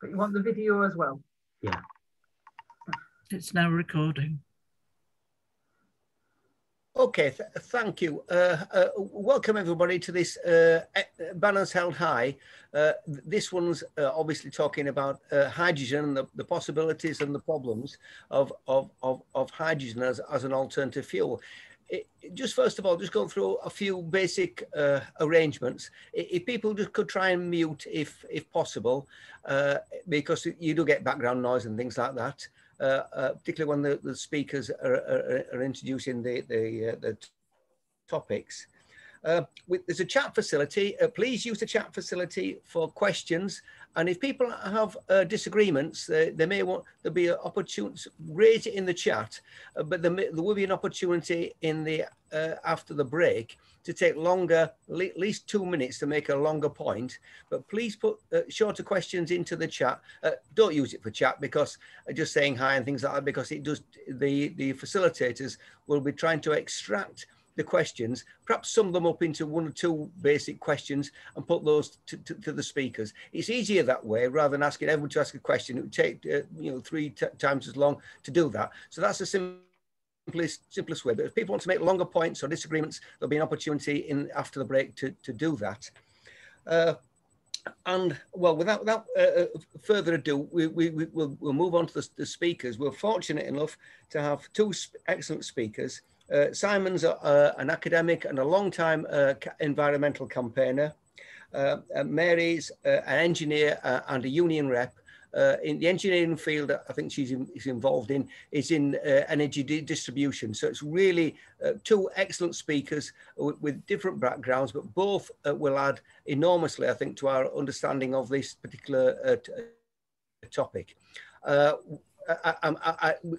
But you want the video as well? Yeah. It's now recording. Okay, thank you. Welcome everybody to this Balance Held High. This one's obviously talking about hydrogen and the possibilities and the problems of hydrogen as an alternative fuel. Just first of all, just go through a few basic arrangements. If people just could try and mute if possible, because you do get background noise and things like that. Particularly when the speakers are introducing the topics. There's a chat facility. Please use the chat facility for questions. And if people have disagreements, there'll be an opportunity, raise it in the chat, but there will be an opportunity in the after the break to take longer, at least 2 minutes to make a longer point. But please put shorter questions into the chat. Don't use it for chat, because just saying hi and things like that, because it does, the facilitators will be trying to extract the questions, perhaps sum them up into 1 or 2 basic questions and put those to the speakers. It's easier that way rather than asking everyone to ask a question. It would take 3 times as long to do that. So that's the simplest way. But if people want to make longer points or disagreements, there'll be an opportunity after the break to do that. And well, without further ado, we'll move on to the speakers. We're fortunate enough to have 2 excellent speakers. Simon's an academic and a long-time environmental campaigner. Mary's an engineer and a union rep. In the engineering field, I think she's involved in is in energy distribution. So it's really 2 excellent speakers with different backgrounds, but both will add enormously, I think, to our understanding of this particular topic.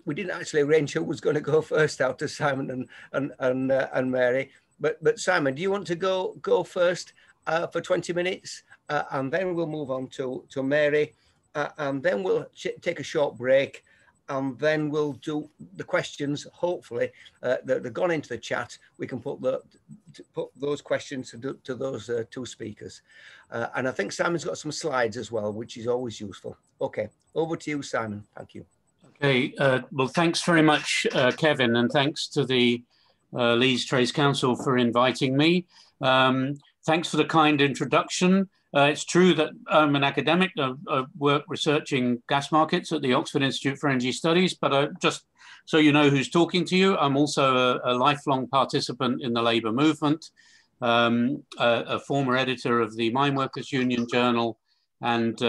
We didn't actually arrange who was going to go first out of Simon and Mary, but Simon, do you want to go first for 20 minutes, and then we'll move on to Mary, and then we'll take a short break, and then we'll do the questions. Hopefully, they've gone into the chat. We can put those questions to those 2 speakers, and I think Simon's got some slides as well, which is always useful. Okay, over to you, Simon. Thank you. Okay, well, thanks very much, Kevin, and thanks to the Leeds Trades Council for inviting me. Thanks for the kind introduction. It's true that I'm an academic. I work researching gas markets at the Oxford Institute for Energy Studies, but just so you know who's talking to you, I'm also a lifelong participant in the labour movement, a former editor of the Mine Workers Union Journal, and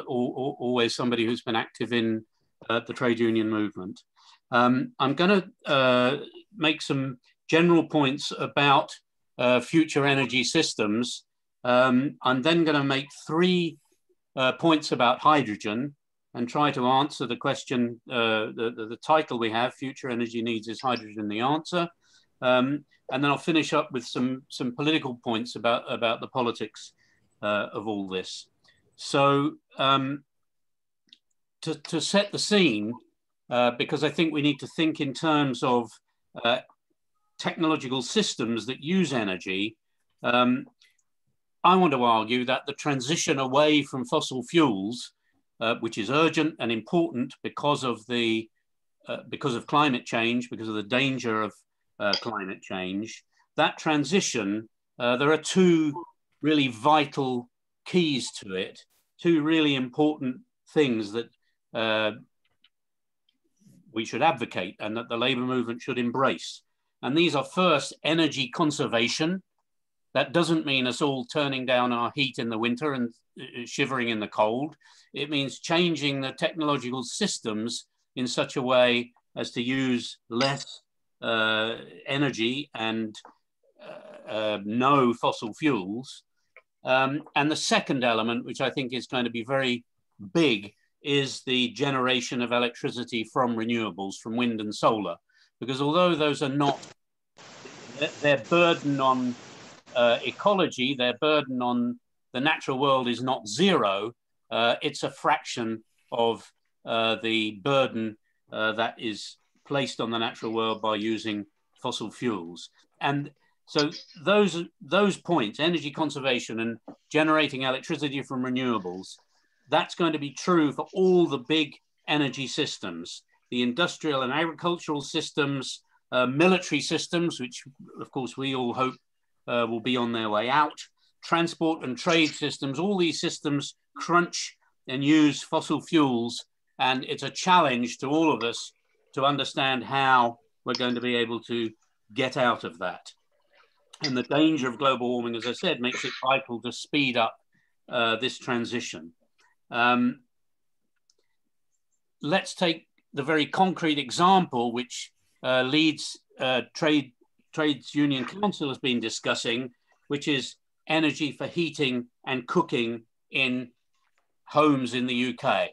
always somebody who's been active in the trade union movement. I'm going to make some general points about future energy systems. I'm then going to make 3 points about hydrogen and try to answer the question, the title we have, Future Energy Needs, Is Hydrogen the Answer? And then I'll finish up with some political points about the politics of all this. So to set the scene, because I think we need to think in terms of technological systems that use energy, I want to argue that the transition away from fossil fuels, which is urgent and important because of climate change, because of the danger of climate change, that transition, there are 2 really vital keys to it, 2 really important things that we should advocate and that the labour movement should embrace. And these are, first, energy conservation. That doesn't mean us all turning down our heat in the winter and shivering in the cold. It means changing the technological systems in such a way as to use less energy and no fossil fuels. And the second element, which I think is going to be very big, is the generation of electricity from renewables, from wind and solar. Because although those are not, their burden on ecology, their burden on the natural world is not 0, it's a fraction of the burden that is placed on the natural world by using fossil fuels. And so those points, energy conservation and generating electricity from renewables, That's going to be true for all the big energy systems, the industrial and agricultural systems, military systems, which of course we all hope will be on their way out, transport and trade systems. All these systems crunch and use fossil fuels, and it's a challenge to all of us to understand how we're going to be able to get out of that. And the danger of global warming, as I said, makes it vital to speed up this transition. Let's take the very concrete example which Leeds Trades Union Council has been discussing, which is energy for heating and cooking in homes in the UK.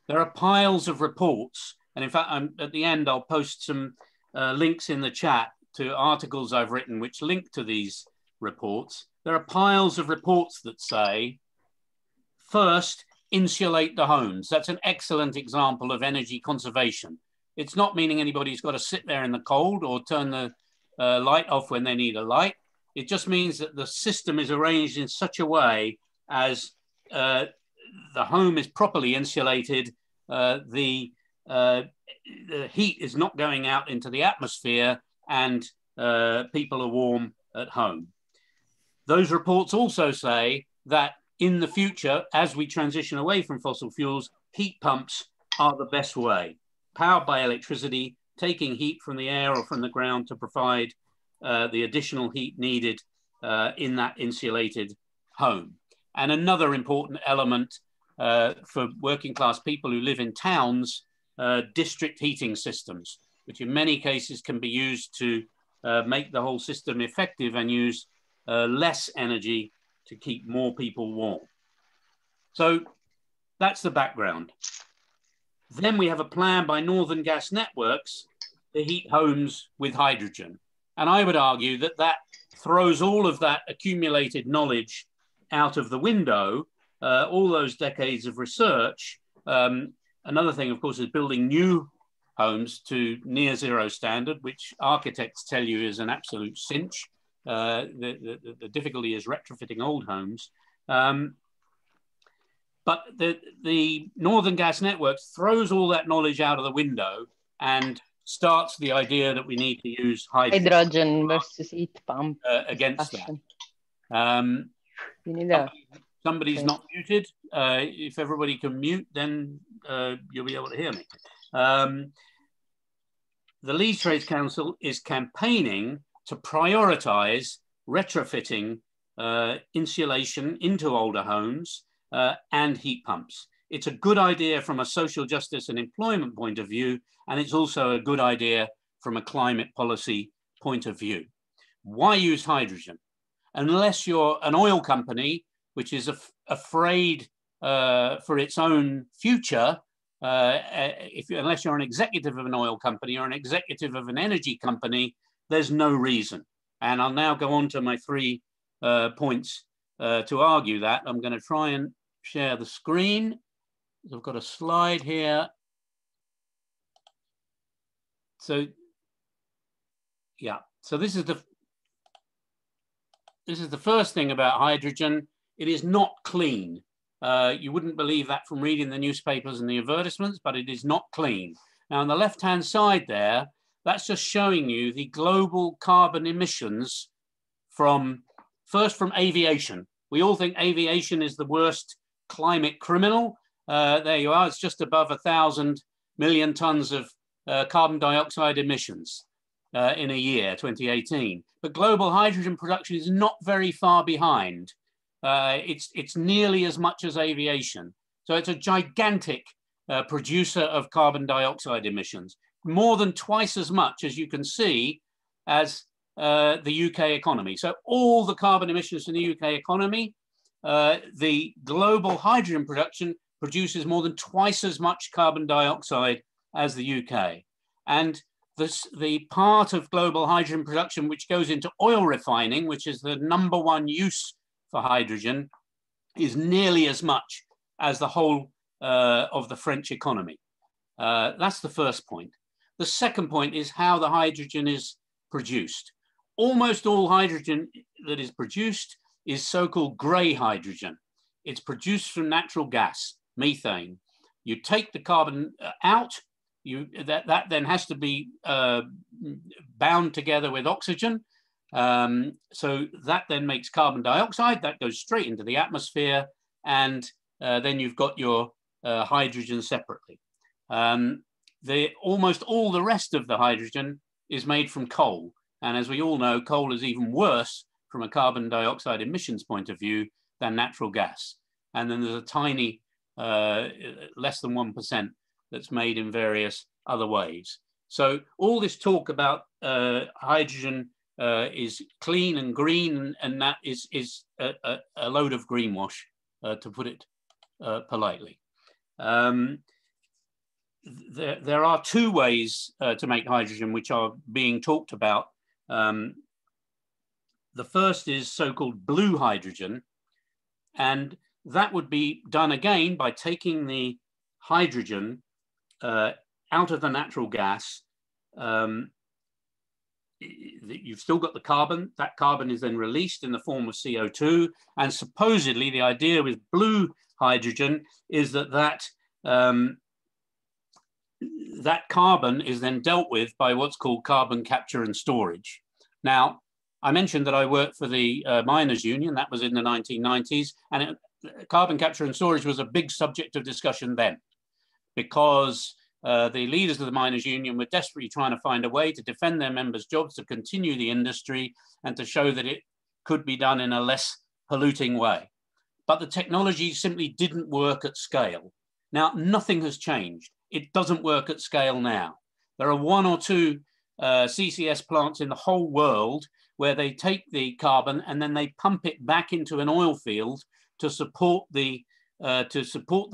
There are piles of reports, and in fact, at the end, I'll post some links in the chat to articles I've written which link to these reports. There are piles of reports that say, first, insulate the homes. That's an excellent example of energy conservation. It's not meaning anybody's got to sit there in the cold or turn the light off when they need a light. It just means that the system is arranged in such a way as the home is properly insulated, the heat is not going out into the atmosphere, and people are warm at home. Those reports also say that in the future, as we transition away from fossil fuels, heat pumps are the best way, powered by electricity, taking heat from the air or from the ground to provide the additional heat needed in that insulated home. And another important element for working class people who live in towns, district heating systems, which in many cases can be used to make the whole system effective and use less energy to keep more people warm. So that's the background. Then we have a plan by Northern Gas Networks to heat homes with hydrogen. And I would argue that that throws all of that accumulated knowledge out of the window, all those decades of research. Another thing, of course, is building new homes to near zero standard, which architects tell you is an absolute cinch. The difficulty is retrofitting old homes. But the Northern Gas Network throws all that knowledge out of the window and starts the idea that we need to use hydrogen versus heat pump against that. Somebody's not muted. If everybody can mute, then you'll be able to hear me. The Leeds Trades Council is campaigning to prioritise retrofitting insulation into older homes and heat pumps. It's a good idea from a social justice and employment point of view, and it's also a good idea from a climate policy point of view. Why use hydrogen? Unless you're an oil company which is afraid for its own future, unless you're an executive of an oil company or an executive of an energy company, there's no reason. And I'll now go on to my 3 points to argue that. I'm going to try and share the screen. I've got a slide here. So, yeah, so this is the first thing about hydrogen. It is not clean. You wouldn't believe that from reading the newspapers and the advertisements, but it is not clean. Now, on the left-hand side there, that's just showing you the global carbon emissions first from aviation. We all think aviation is the worst climate criminal. There you are, it's just above 1,000 million tons of carbon dioxide emissions in a year, 2018. But global hydrogen production is not very far behind. It's nearly as much as aviation. So it's a gigantic producer of carbon dioxide emissions, more than twice as much, as you can see, as the UK economy. So all the carbon emissions in the UK economy, the global hydrogen production produces more than twice as much carbon dioxide as the UK. And the part of global hydrogen production which goes into oil refining, which is the #1 use for hydrogen, is nearly as much as the whole of the French economy. That's the first point. The second point is how the hydrogen is produced. Almost all hydrogen that is produced is so-called grey hydrogen. It's produced from natural gas, methane. You take the carbon out, that then has to be bound together with oxygen. So that then makes carbon dioxide that goes straight into the atmosphere, and then you've got your hydrogen separately. Almost all the rest of the hydrogen is made from coal. And as we all know, coal is even worse from a carbon dioxide emissions point of view than natural gas. And then there's a tiny, less than 1% that's made in various other ways. So all this talk about hydrogen is clean and green, and that is a load of greenwash, to put it politely. There are two ways to make hydrogen which are being talked about. The first is so-called blue hydrogen, and that would be done again by taking the hydrogen out of the natural gas. You've still got the carbon. That carbon is then released in the form of CO2, and supposedly the idea with blue hydrogen is that carbon is then dealt with by what's called carbon capture and storage. Now, I mentioned that I worked for the Miners' Union. That was in the 1990s, and carbon capture and storage was a big subject of discussion then, because the leaders of the Miners' Union were desperately trying to find a way to defend their members' jobs, to continue the industry, and to show that it could be done in a less polluting way. But the technology simply didn't work at scale. Now, nothing has changed. It doesn't work at scale now. There are 1 or 2 CCS plants in the whole world where they take the carbon and then they pump it back into an oil field to support the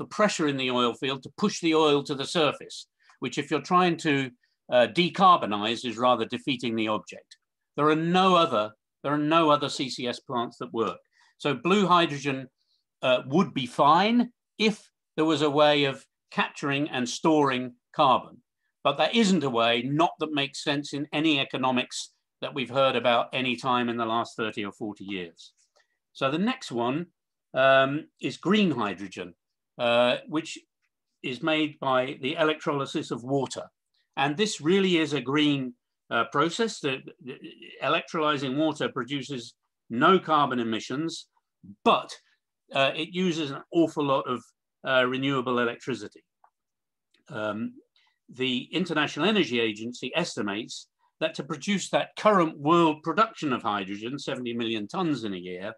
pressure in the oil field to push the oil to the surface, which, if you're trying to decarbonize, is rather defeating the object. There are no other CCS plants that work. So blue hydrogen would be fine if there was a way of capturing and storing carbon, but that isn't a way, not that makes sense in any economics that we've heard about any time in the last 30 or 40 years. So the next one is green hydrogen, which is made by the electrolysis of water. And this really is a green process. Electrolyzing water produces no carbon emissions, but it uses an awful lot of renewable electricity. The International Energy Agency estimates that to produce that current world production of hydrogen, 70 million tons in a year,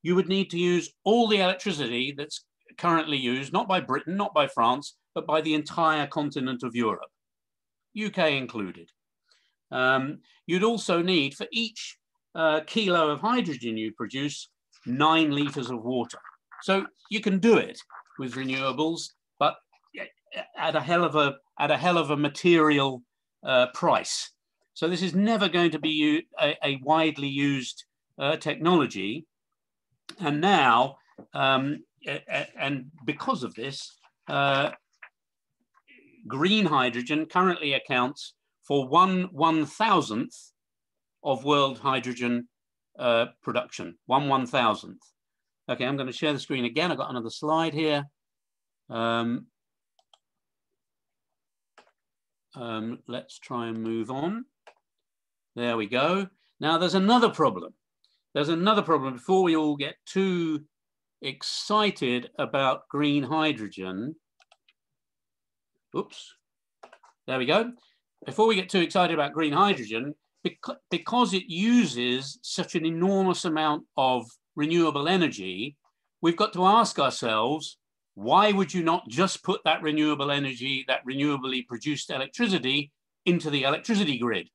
you would need to use all the electricity that's currently used, not by Britain, not by France, but by the entire continent of Europe, UK included. You'd also need, for each kilo of hydrogen you produce, 9 litres of water. So you can do it with renewables, but at a hell of a material price. So this is never going to be a widely used technology. And now, and because of this, green hydrogen currently accounts for 1/1000th of world hydrogen production, 1/1000th. Okay, I'm going to share the screen again. I've got another slide here. Let's try and move on. There we go. Now there's another problem. There's another problem before we all get too excited about green hydrogen. Oops, there we go. Before we get too excited about green hydrogen, because it uses such an enormous amount of renewable energy, we've got to ask ourselves, why would you not just put that renewable energy, that renewably produced electricity, into the electricity grid?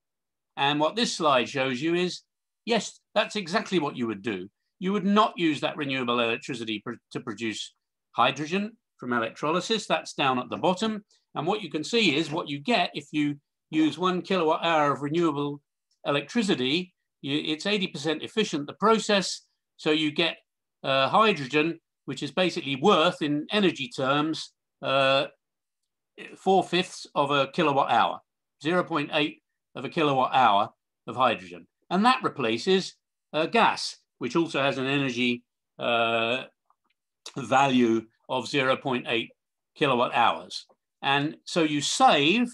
And what this slide shows you is, yes, that's exactly what you would do. You would not use that renewable electricity to produce hydrogen from electrolysis. That's down at the bottom. And what you can see is what you get if you use 1 kilowatt hour of renewable electricity. It's 80% efficient, the process. So you get hydrogen, which is basically worth, in energy terms, 4/5 of a kilowatt hour, 0.8 of a kilowatt hour of hydrogen. And that replaces gas, which also has an energy value of 0.8 kilowatt hours. And so you save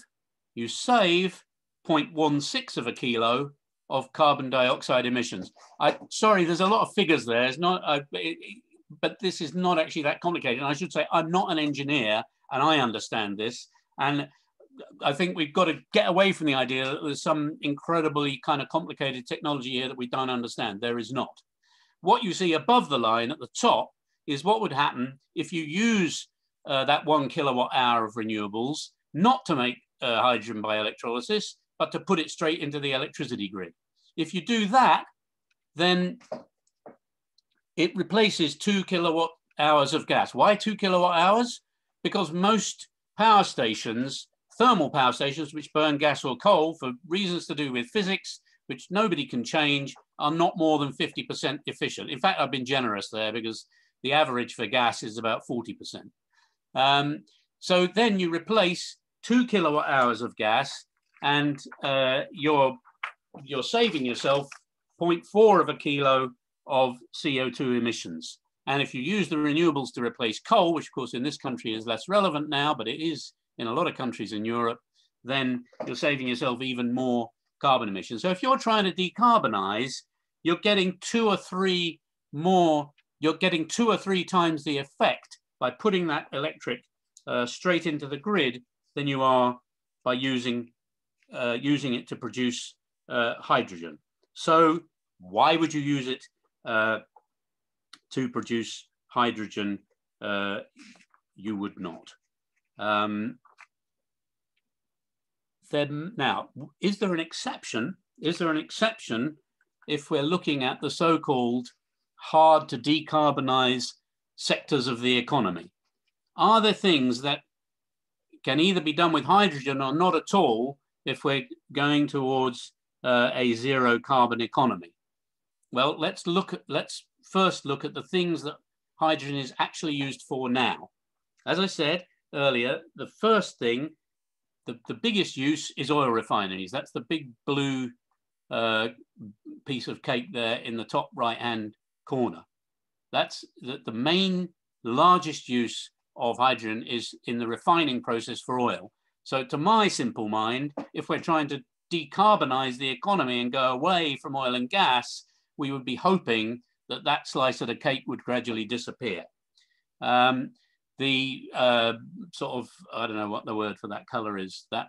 0.16 of a kilo of carbon dioxide emissions. Sorry, there's a lot of figures there. It's not, but this is not actually that complicated. And I should say I'm not an engineer, and I understand this. And I think we've got to get away from the idea that there's some incredibly kind of complicated technology here that we don't understand. There is not. What you see above the line at the top is what would happen if you use that 1 kilowatt hour of renewables, not to make hydrogen by electrolysis, but to put it straight into the electricity grid. If you do that, then it replaces 2 kilowatt hours of gas. Why 2 kilowatt hours? Because most power stations, thermal power stations, which burn gas or coal for reasons to do with physics, which nobody can change, are not more than 50% efficient. In fact, I've been generous there because the average for gas is about 40%. So then you replace 2 kilowatt hours of gas, and you're saving yourself 0.4 of a kilo of CO2 emissions. And if you use the renewables to replace coal, which of course in this country is less relevant now, but it is in a lot of countries in Europe, then you're saving yourself even more carbon emissions. So if you're trying to decarbonize, you're getting 2 or 3 times the effect by putting that electric straight into the grid than you are by using it to produce hydrogen. So why would you use it to produce hydrogen? You would not. Then now, is there an exception? Is there an exception if we're looking at the so-called hard to decarbonize sectors of the economy? Are there things that can either be done with hydrogen or not at all if we're going towards a zero carbon economy? Well, let's first look at the things that hydrogen is actually used for now. As I said earlier, the first thing, the biggest use is oil refineries. That's the big blue piece of cake there in the top right-hand corner. That's the main largest use of hydrogen is in the refining process for oil. So to my simple mind, if we're trying to decarbonize the economy and go away from oil and gas, we would be hoping that that slice of the cake would gradually disappear. The sort of, I don't know what the word for that color is, that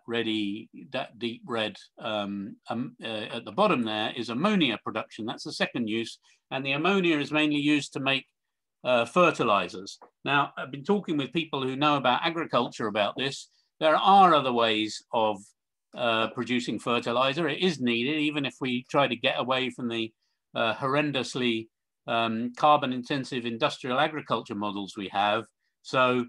deep red at the bottom there is ammonia production. That's the second use. And the ammonia is mainly used to make fertilizers. Now, I've been talking with people who know about agriculture about this. There are other ways of producing fertilizer. It is needed, even if we try to get away from the horrendously carbon intensive industrial agriculture models we have. So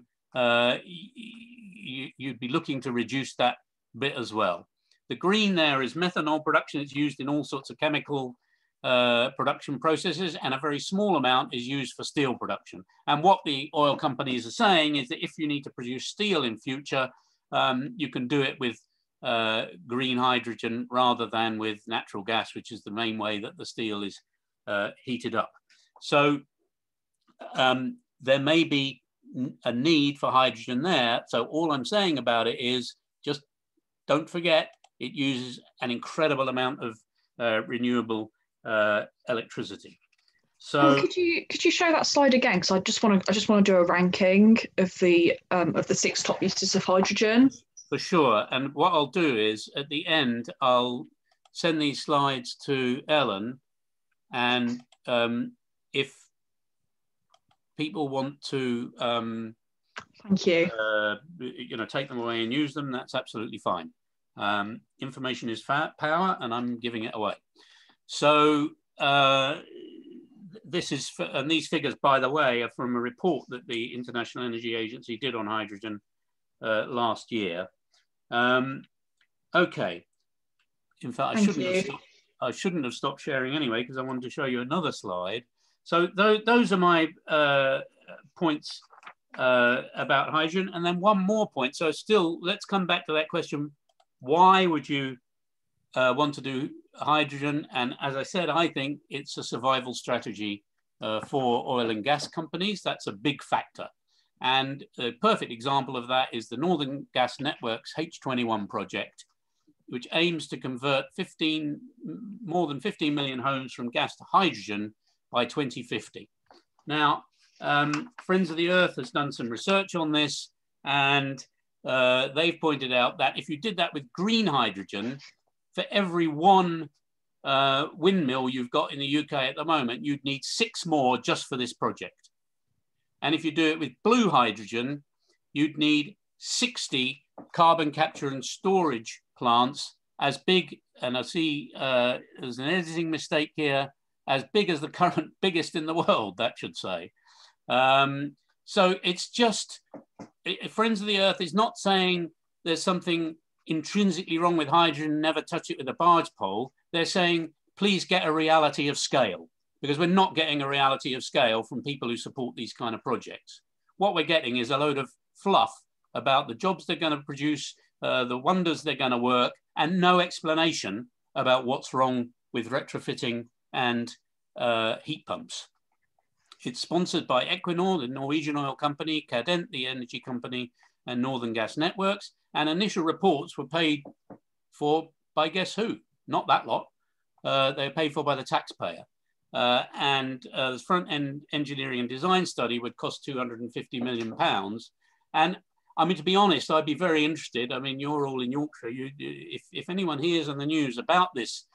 you'd be looking to reduce that bit as well. The green there is methanol production. It's used in all sorts of chemical production processes, and a very small amount is used for steel production. And what the oil companies are saying is that if you need to produce steel in future, you can do it with green hydrogen rather than with natural gas, which is the main way that the steel is heated up. So there may be a need for hydrogen there. So all I'm saying about it is just don't forget it uses an incredible amount of renewable electricity. So could you show that slide again? Because I just want to do a ranking of the 6 top uses of hydrogen. For sure. And what I'll do is at the end I'll send these slides to Ellen, and if people want to thank you, take them away and use them, that's absolutely fine. Information is power, and I'm giving it away. So this is, and these figures, by the way, are from a report that the International Energy Agency did on hydrogen last year. Okay. In fact, I shouldn't have stopped sharing anyway, because I wanted to show you another slide. So those are my points about hydrogen. And then one more point. So still, let's come back to that question. Why would you want to do hydrogen? And as I said, I think it's a survival strategy for oil and gas companies. That's a big factor. And a perfect example of that is the Northern Gas Network's H21 project, which aims to convert more than 15 million homes from gas to hydrogen by 2050. Now, Friends of the Earth has done some research on this, and they've pointed out that if you did that with green hydrogen, for every one windmill you've got in the UK at the moment, you'd need 6 more just for this project. And if you do it with blue hydrogen, you'd need 60 carbon capture and storage plants as big, and I see there's an editing mistake here, as big as the current biggest in the world, that should say. So it's just, Friends of the Earth is not saying there's something intrinsically wrong with hydrogen, never touch it with a barge pole. They're saying, please get a reality of scale, because we're not getting a reality of scale from people who support these kind of projects. What we're getting is a load of fluff about the jobs they're going to produce, the wonders they're going to work, and no explanation about what's wrong with retrofitting and heat pumps. It's sponsored by Equinor, the Norwegian oil company, Cadent, the energy company, and Northern Gas Networks. And initial reports were paid for by guess who? Not that lot. They're paid for by the taxpayer. And the front-end engineering and design study would cost £250 million. And I mean, to be honest, I'd be very interested. I mean, you're all in Yorkshire. If anyone hears on the news about this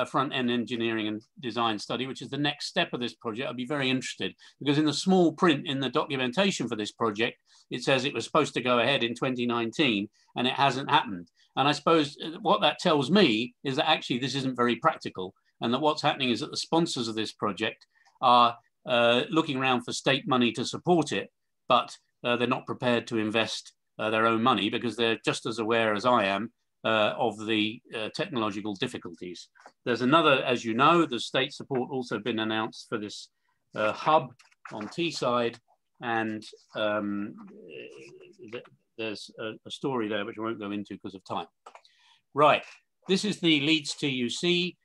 front-end engineering and design study, which is the next step of this project, I'd be very interested, because in the small print in the documentation for this project, it says it was supposed to go ahead in 2019 and it hasn't happened. And I suppose what that tells me is that actually this isn't very practical, and that what's happening is that the sponsors of this project are looking around for state money to support it, but they're not prepared to invest their own money, because they're just as aware as I am of the technological difficulties. There's another, as you know, the state support also been announced for this hub on Teesside, and there's a story there which I won't go into because of time. Right, this is the Leeds TUC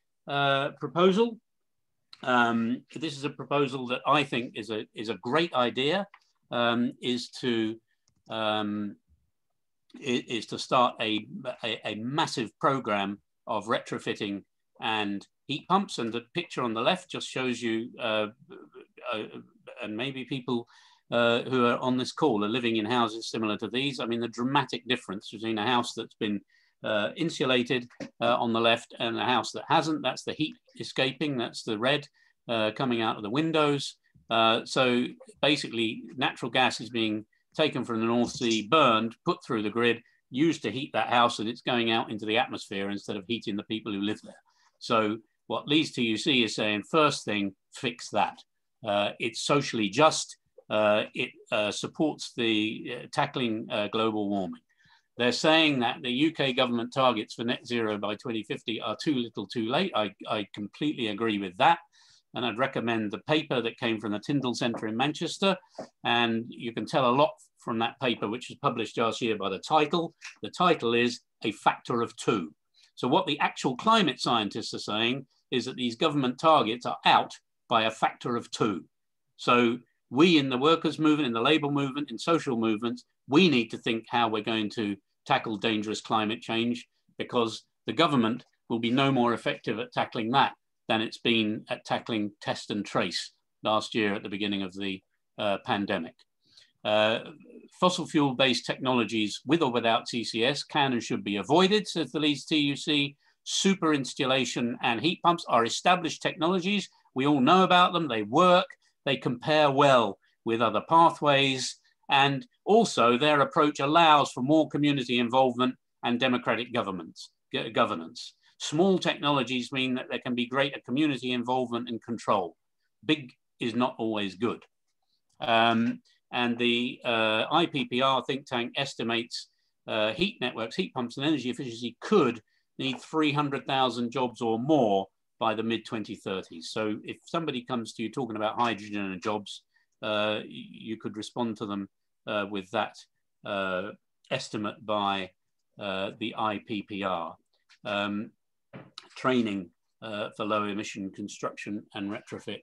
proposal. This is a proposal that I think is a great idea, is to start a massive program of retrofitting and heat pumps. And the picture on the left just shows you, and maybe people who are on this call are living in houses similar to these. I mean, the dramatic difference between a house that's been insulated on the left and a house that hasn't. That's the heat escaping, that's the red coming out of the windows. So basically natural gas is being taken from the North Sea, burned, put through the grid, used to heat that house, and it's going out into the atmosphere instead of heating the people who live there. So what Leeds TUC is saying, first thing, fix that. It's socially just. It supports the tackling global warming. They're saying that the UK government targets for net zero by 2050 are too little too late. I completely agree with that. And I'd recommend the paper that came from the Tyndall Centre in Manchester. And you can tell a lot from that paper, which was published last year, by the title. The title is A Factor of 2. So what the actual climate scientists are saying is that these government targets are out by a factor of 2. So we in the workers' movement, in the labour movement, in social movements, we need to think how we're going to tackle dangerous climate change, because the government will be no more effective at tackling that than it's been at tackling test and trace last year at the beginning of the pandemic. Fossil fuel-based technologies with or without CCS can and should be avoided, says the Leeds TUC. Super installation and heat pumps are established technologies. We all know about them, they work, they compare well with other pathways, and also their approach allows for more community involvement and democratic governance. Small technologies mean that there can be greater community involvement and control. Big is not always good. And the IPPR think tank estimates heat networks, heat pumps and energy efficiency could need 300,000 jobs or more by the mid-2030s. So if somebody comes to you talking about hydrogen and jobs, you could respond to them with that estimate by the IPPR. Training for low emission construction and retrofit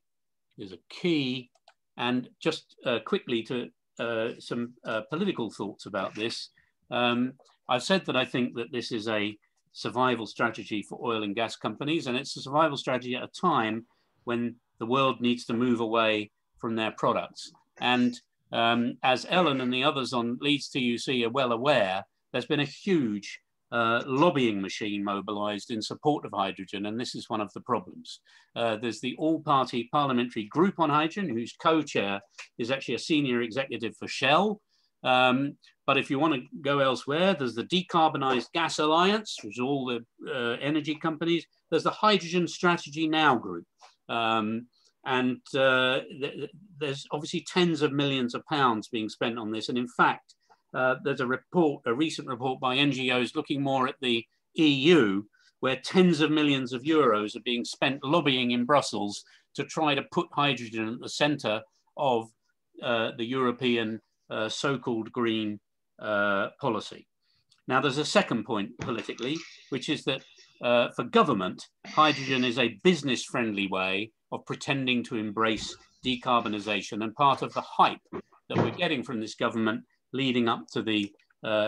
is a key. And just quickly to some political thoughts about this. I've said that I think that this is a survival strategy for oil and gas companies, and it's a survival strategy at a time when the world needs to move away from their products. And as Ellen and the others on Leeds TUC are well aware, there's been a huge lobbying machine mobilized in support of hydrogen, and this is one of the problems. There's the all-party parliamentary group on hydrogen, whose co-chair is actually a senior executive for Shell. But if you want to go elsewhere, there's the Decarbonised Gas Alliance, which is all the energy companies. There's the Hydrogen Strategy Now group. There's obviously tens of millions of pounds being spent on this. And in fact, there's a recent report by NGOs looking more at the EU, where tens of millions of euros are being spent lobbying in Brussels to try to put hydrogen at the centre of the European so-called green policy. Now, there's a second point politically, which is that for government, hydrogen is a business-friendly way of pretending to embrace decarbonisation, and part of the hype that we're getting from this government leading up to the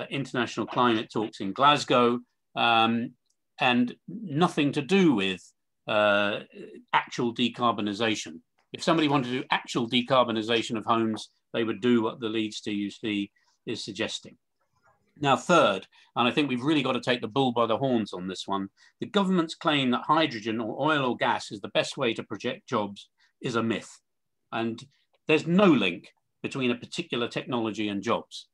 international climate talks in Glasgow, and nothing to do with actual decarbonisation. If somebody wanted to do actual decarbonisation of homes, they would do what the Leeds TUC is suggesting. Now, third, and I think we've really got to take the bull by the horns on this one, the government's claim that hydrogen or oil or gas is the best way to project jobs is a myth. And there's no link between a particular technology and jobs.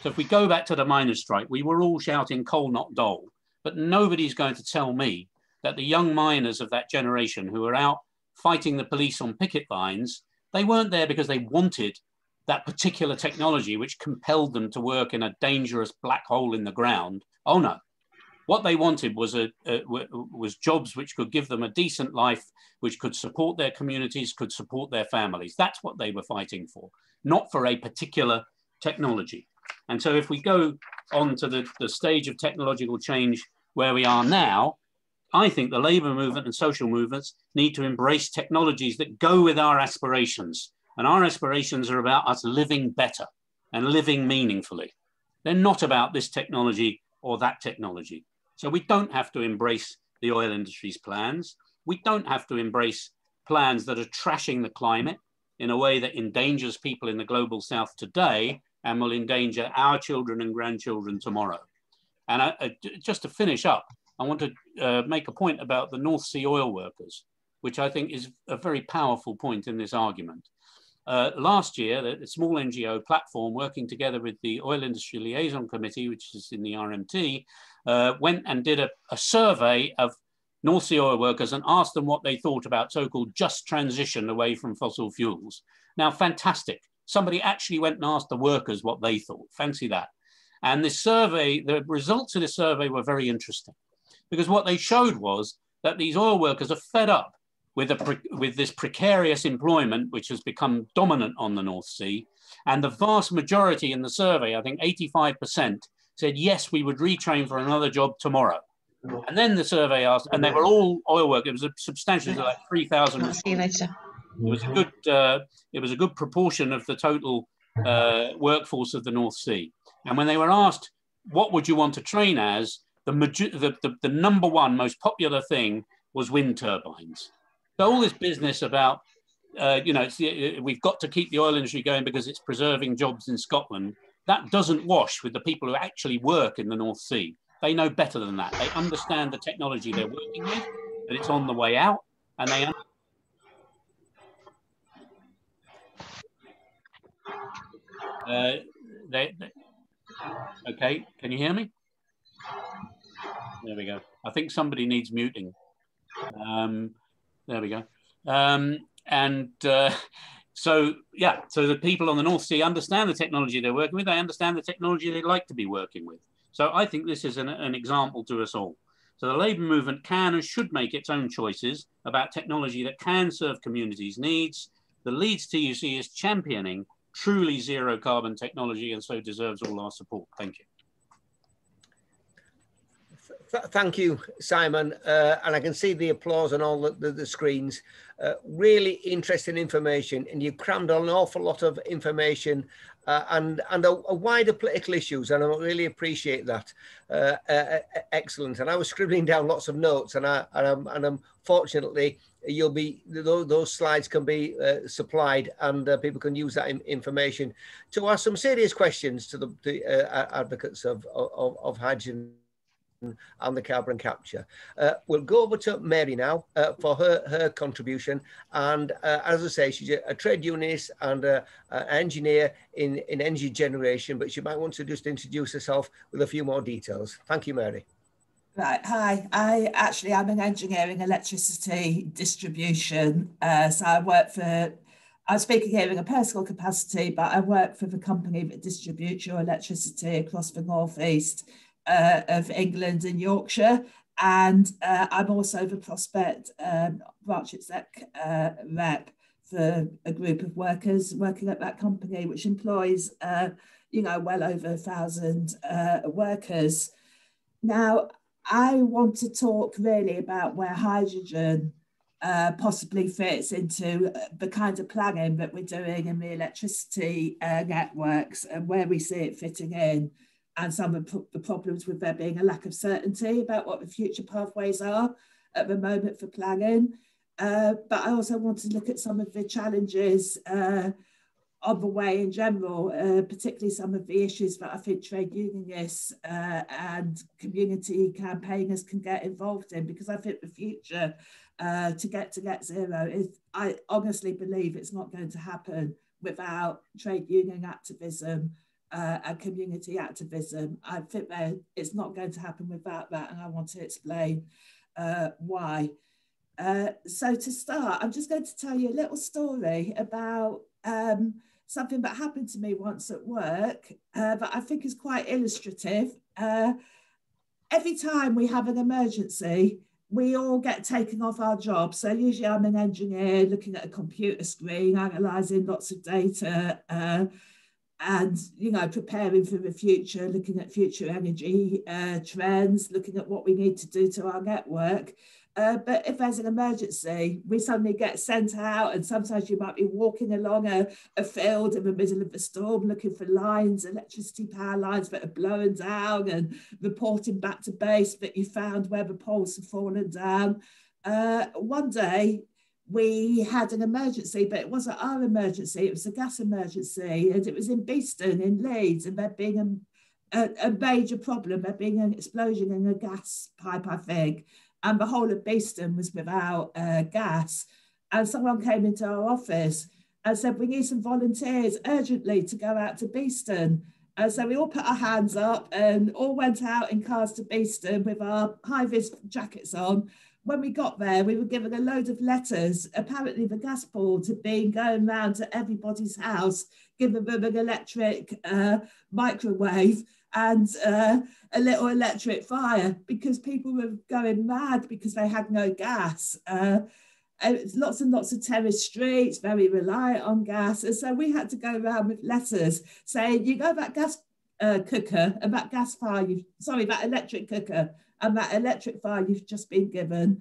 So if we go back to the miners' strike, we were all shouting coal not dole, but nobody's going to tell me that the young miners of that generation who are out fighting the police on picket lines, they weren't there because they wanted that particular technology which compelled them to work in a dangerous black hole in the ground. Oh no, what they wanted was jobs which could give them a decent life, which could support their communities, could support their families. That's what they were fighting for, not for a particular technology. And so if we go on to the stage of technological change where we are now, I think the labour movement and social movements need to embrace technologies that go with our aspirations. And our aspirations are about us living better and living meaningfully. They're not about this technology or that technology. So we don't have to embrace the oil industry's plans. We don't have to embrace plans that are trashing the climate in a way that endangers people in the global south today and will endanger our children and grandchildren tomorrow. And just to finish up, I want to make a point about the North Sea oil workers, which I think is a very powerful point in this argument. Last year, the small NGO platform working together with the Oil Industry Liaison Committee, which is in the RMT, went and did a survey of North Sea oil workers and asked them what they thought about so-called just transition away from fossil fuels. Now, fantastic. Somebody actually went and asked the workers what they thought. Fancy that. And this survey, the results of this survey were very interesting, because what they showed was that these oil workers are fed up with this precarious employment, which has become dominant on the North Sea. And the vast majority in the survey, I think 85%, said, yes, we would retrain for another job tomorrow. And then the survey asked, and they were all oil workers. It was a substantial, like 3,000. See you later. It was a good proportion of the total workforce of the North Sea. And when they were asked, what would you want to train as? The number one most popular thing was wind turbines. So all this business about, we've got to keep the oil industry going because it's preserving jobs in Scotland, that doesn't wash with the people who actually work in the North Sea. They know better than that. They understand the technology they're working with, that it's on the way out, and they okay, can you hear me? There we go. I think somebody needs muting. There we go. So the people on the North Sea understand the technology they're working with. They understand the technology they'd like to be working with. So I think this is an example to us all. So the labour movement can and should make its own choices about technology that can serve communities' needs. The Leeds TUC is championing truly zero carbon technology and so deserves all our support. Thank you. Thank you, Simon. And I can see the applause on all the screens. Really interesting information, and you've crammed on an awful lot of information and a wider political issues, and I really appreciate that. Excellent. And I was scribbling down lots of notes, and I'm fortunately you'll be those slides can be supplied, and people can use that information to ask some serious questions to the advocates of hydrogen and the carbon capture. We'll go over to Mary now for her contribution. And as I say, she's a trade unionist and an engineer in energy generation, but she might want to just introduce herself with a few more details. Thank you, Mary. Right, hi. I'm an engineer in electricity distribution. So I'm speaking here in a personal capacity, but I work for the company that distributes your electricity across the northeast of England and Yorkshire, and I'm also the Prospect branch exec rep for a group of workers working at that company, which employs well over 1,000 workers. Now, I want to talk really about where hydrogen possibly fits into the kind of planning that we're doing in the electricity networks and where we see it fitting in, and some of the problems with there being a lack of certainty about what the future pathways are at the moment for planning. But I also want to look at some of the challenges of the way in general, particularly some of the issues that I think trade unionists and community campaigners can get involved in, because I think the future to get to net zero is, I honestly believe it's not going to happen without trade union activism and community activism. I think that it's not going to happen without that, and I want to explain why. So to start, I'm just going to tell you a little story about something that happened to me once at work that I think is quite illustrative. Every time we have an emergency, we all get taken off our jobs. So usually I'm an engineer looking at a computer screen, analysing lots of data, and preparing for the future, looking at future energy trends, looking at what we need to do to our network. But if there's an emergency, we suddenly get sent out, and sometimes you might be walking along a field in the middle of the storm looking for lines, electricity power lines that are blown down, and reporting back to base that you found where the poles have fallen down. One day, we had an emergency, but it wasn't our emergency, it was a gas emergency, and it was in Beeston in Leeds, and there being a major problem, there being an explosion in a gas pipe, I think, and the whole of Beeston was without gas. And someone came into our office and said, we need some volunteers urgently to go out to Beeston. And so we all put our hands up and all went out in cars to Beeston with our high-vis jackets on. When we got there, we were given a load of letters. Apparently the gas board had been going round to everybody's house, giving them an electric microwave and a little electric fire, because people were going mad because they had no gas. Lots and lots of terrace streets, very reliant on gas. And so we had to go around with letters saying, you know, that gas cooker and that gas fire, that electric cooker and that electric fire you've just been given,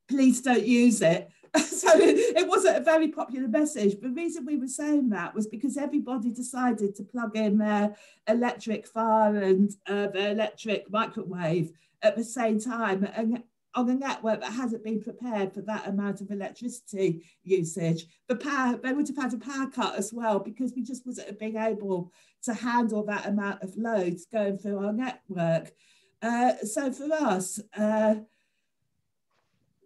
please don't use it. So it wasn't a very popular message. The reason we were saying that was because everybody decided to plug in their electric fire and their electric microwave at the same time, and on a network that hasn't been prepared for that amount of electricity usage. They would have had a power cut as well, because we just wasn't being able to handle that amount of loads going through our network. So for us,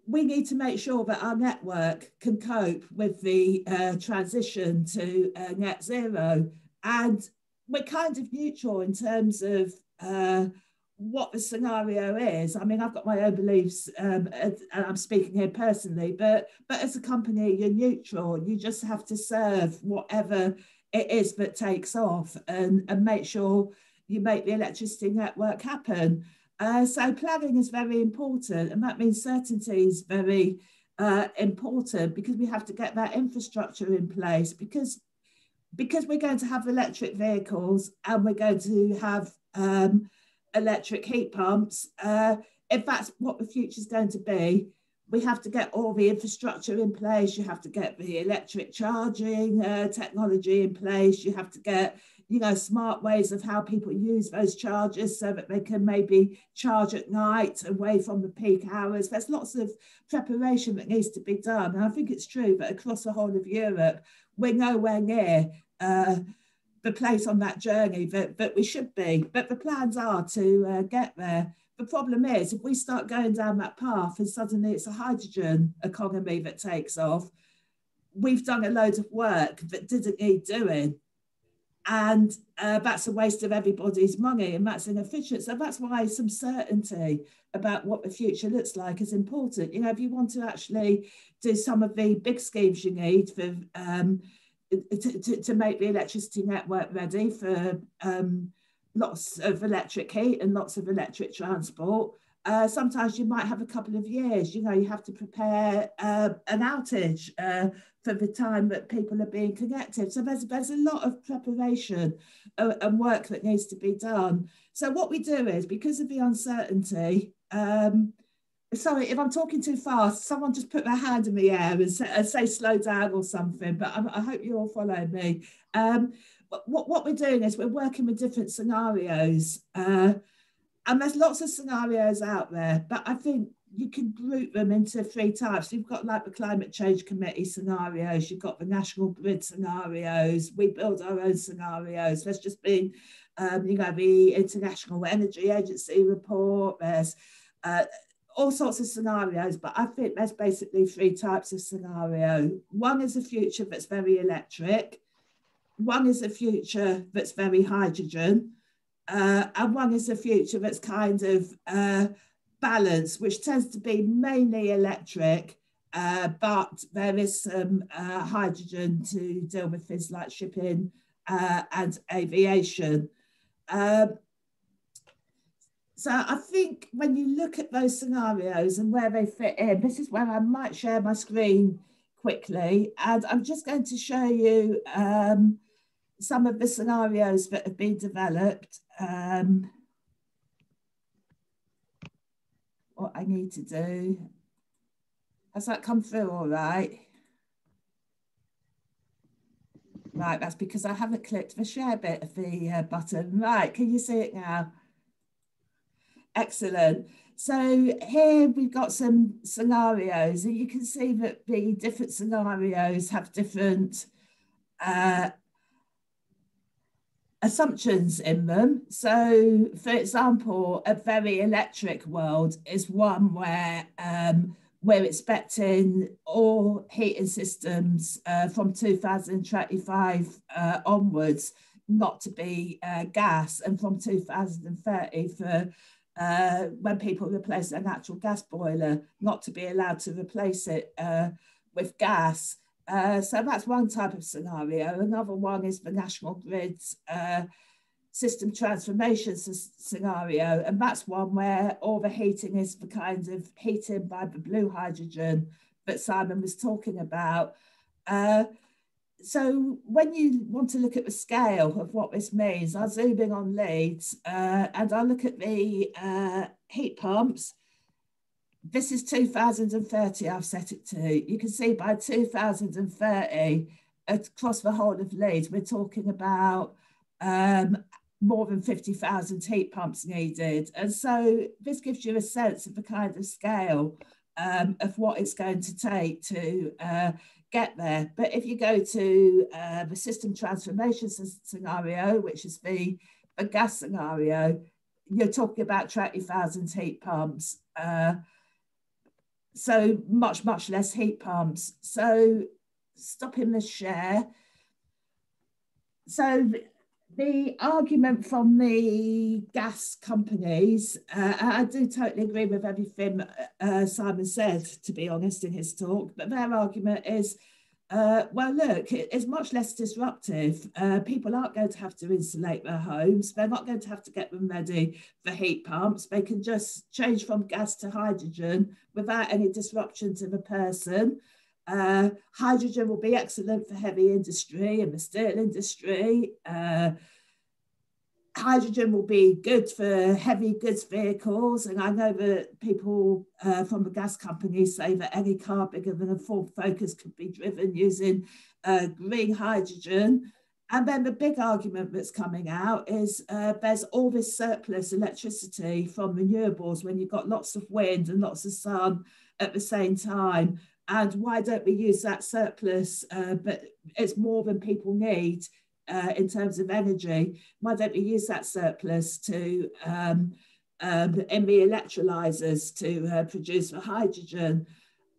we need to make sure that our network can cope with the transition to net zero. And we're kind of neutral in terms of what the scenario is. I mean, I've got my own beliefs, and I'm speaking here personally, but as a company, you're neutral. You just have to serve whatever it is that takes off and make sure you make the electricity network happen. So planning is very important, and that means certainty is very important, because we have to get that infrastructure in place, because we're going to have electric vehicles and we're going to have electric heat pumps. if that's what the future is going to be, we have to get all the infrastructure in place. You have to get the electric charging technology in place. You have to get, you know, smart ways of how people use those chargers so that they can maybe charge at night away from the peak hours. There's lots of preparation that needs to be done. And I think it's true that across the whole of Europe, we're nowhere near the place on that journey that we should be. But the plans are to get there. The problem is, if we start going down that path and suddenly it's a hydrogen economy that takes off, we've done a load of work that didn't need doing. And that's a waste of everybody's money, and that's inefficient. So that's why some certainty about what the future looks like is important. You know, if you want to actually do some of the big schemes you need for to make the electricity network ready for lots of electric heat and lots of electric transport, sometimes you might have a couple of years. You know, you have to prepare an outage for the time that people are being connected. So there's a lot of preparation and work that needs to be done. So what we do is, because of the uncertainty, sorry, if I'm talking too fast, someone just put their hand in the air and say slow down or something, but I hope you all follow me. What we're doing is we're working with different scenarios, and there's lots of scenarios out there, but I think you can group them into 3 types. You've got like the Climate Change Committee scenarios, you've got the National Grid scenarios, we build our own scenarios. There's just been, you know, the International Energy Agency report, there's all sorts of scenarios, but I think there's basically 3 types of scenario. One is a future that's very electric, one is a future that's very hydrogen, and one is a future that's kind of balanced, which tends to be mainly electric, but there is some hydrogen to deal with things like shipping and aviation. So I think when you look at those scenarios and where they fit in, this is where I might share my screen quickly, and I'm just going to show you some of the scenarios that have been developed. What I need to do. Has that come through all right? Right, that's because I haven't clicked the share bit of the button. Right, can you see it now? Excellent. So here we've got some scenarios, and you can see that the different scenarios have different assumptions in them. So, for example, a very electric world is one where we're expecting all heating systems from 2025 onwards not to be gas, and from 2030 for when people replace their natural gas boiler, not to be allowed to replace it with gas. So that's one type of scenario. Another one is the National Grid's system transformation scenario, and that's one where all the heating is the kind of heating by the blue hydrogen that Simon was talking about. So when you want to look at the scale of what this means, I'll zoom in on Leeds and I'll look at the heat pumps. This is 2030, I've set it to. You can see by 2030, across the whole of Leeds, we're talking about more than 50,000 heat pumps needed. And so this gives you a sense of the kind of scale of what it's going to take to get there. But if you go to the system transformation scenario, which is the gas scenario, you're talking about 20,000 heat pumps. So much less heat pumps. So stopping the share. So the argument from the gas companies, I do totally agree with everything Simon said, to be honest, in his talk, but their argument is, well, look, it's much less disruptive. People aren't going to have to insulate their homes. They're not going to have to get them ready for heat pumps. They can just change from gas to hydrogen without any disruption to the person. Hydrogen will be excellent for heavy industry and the steel industry. hydrogen will be good for heavy goods vehicles, and I know that people from the gas companies say that any car bigger than a Ford Focus could be driven using green hydrogen. And then the big argument that's coming out is there's all this surplus electricity from renewables when you've got lots of wind and lots of sun at the same time. And why don't we use that surplus? But it's more than people need in terms of energy. Why don't we use that surplus to in the electrolyzers to produce the hydrogen?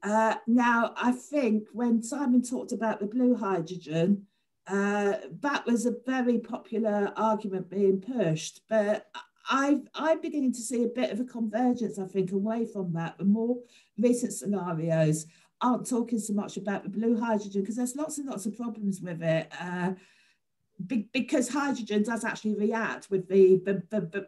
Now, I think when Simon talked about the blue hydrogen, that was a very popular argument being pushed, but I'm beginning to see a bit of a convergence, I think, away from that. The more recent scenarios aren't talking so much about the blue hydrogen because there's lots and lots of problems with it. Because hydrogen does actually react with the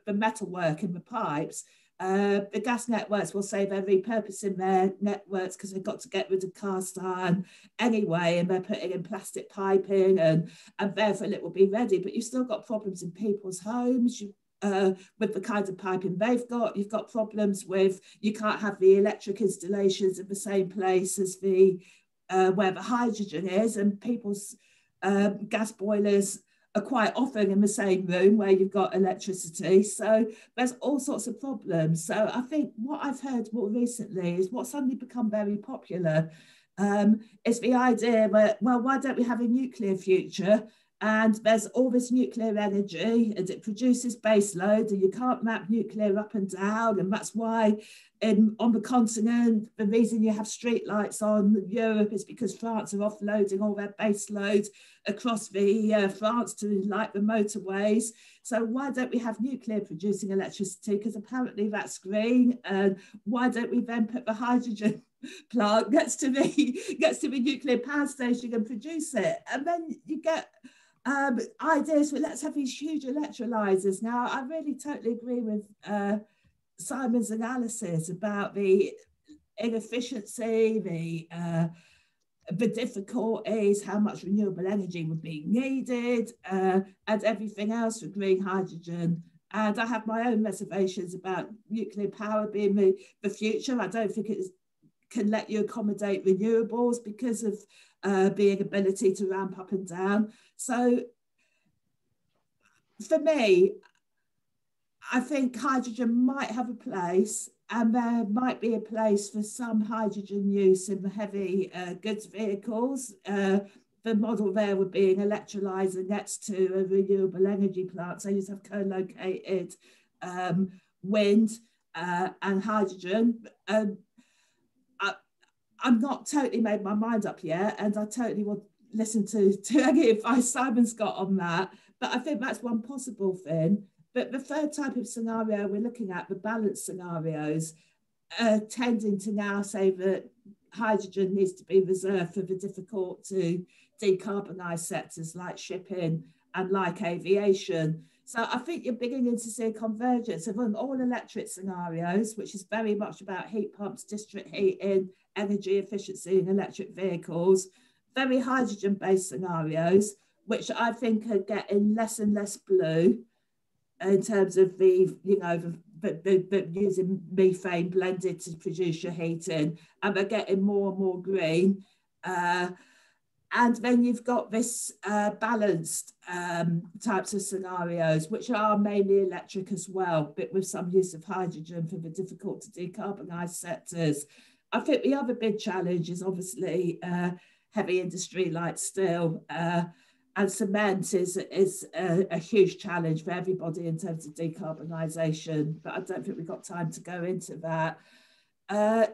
metalwork in the pipes. The gas networks will say they're repurposing their networks because they've got to get rid of cast iron anyway, and they're putting in plastic piping, and therefore it will be ready. But you've still got problems in people's homes. With the kind of piping they've got, you've got problems with, you can't have the electric installations in the same place as the where the hydrogen is, and people's gas boilers are quite often in the same room where you've got electricity. So there's all sorts of problems. So I think what I've heard more recently is what suddenly become very popular is the idea that, well, why don't we have a nuclear future? And there's all this nuclear energy and it produces base load, and you can't map nuclear up and down. And that's why on the continent, the reason you have street lights on Europe is because France are offloading all their base load across the France to light the motorways. So why don't we have nuclear producing electricity? Because apparently that's green. And why don't we then put the hydrogen plant gets to the nuclear power station and produce it? And then you get ideas for, let's have these huge electrolyzers. Now, I really totally agree with Simon's analysis about the inefficiency, the difficulties, how much renewable energy would be needed, and everything else for green hydrogen. And I have my own reservations about nuclear power being the future. I don't think it can let you accommodate renewables because of being ability to ramp up and down. So for me, I think hydrogen might have a place, and there might be a place for some hydrogen use in the heavy goods vehicles. The model there would be an electrolyzer next to a renewable energy plant. So you have co-located wind and hydrogen. I'm not totally made my mind up yet, and I totally will listen to any advice Simon's got on that. But I think that's one possible thing. But the third type of scenario we're looking at, the balanced scenarios, tending to now say that hydrogen needs to be reserved for the difficult to decarbonise sectors like shipping and like aviation. So I think you're beginning to see a convergence of all electric scenarios, which is very much about heat pumps, district heating, energy efficiency in electric vehicles, very hydrogen-based scenarios, which I think are getting less and less blue in terms of the using methane blended to produce your heating, and they're getting more and more green. And then you've got this balanced types of scenarios, which are mainly electric as well, but with some use of hydrogen for the difficult to decarbonise sectors. I think the other big challenge is obviously heavy industry like steel, and cement is a huge challenge for everybody in terms of decarbonisation, but I don't think we've got time to go into that.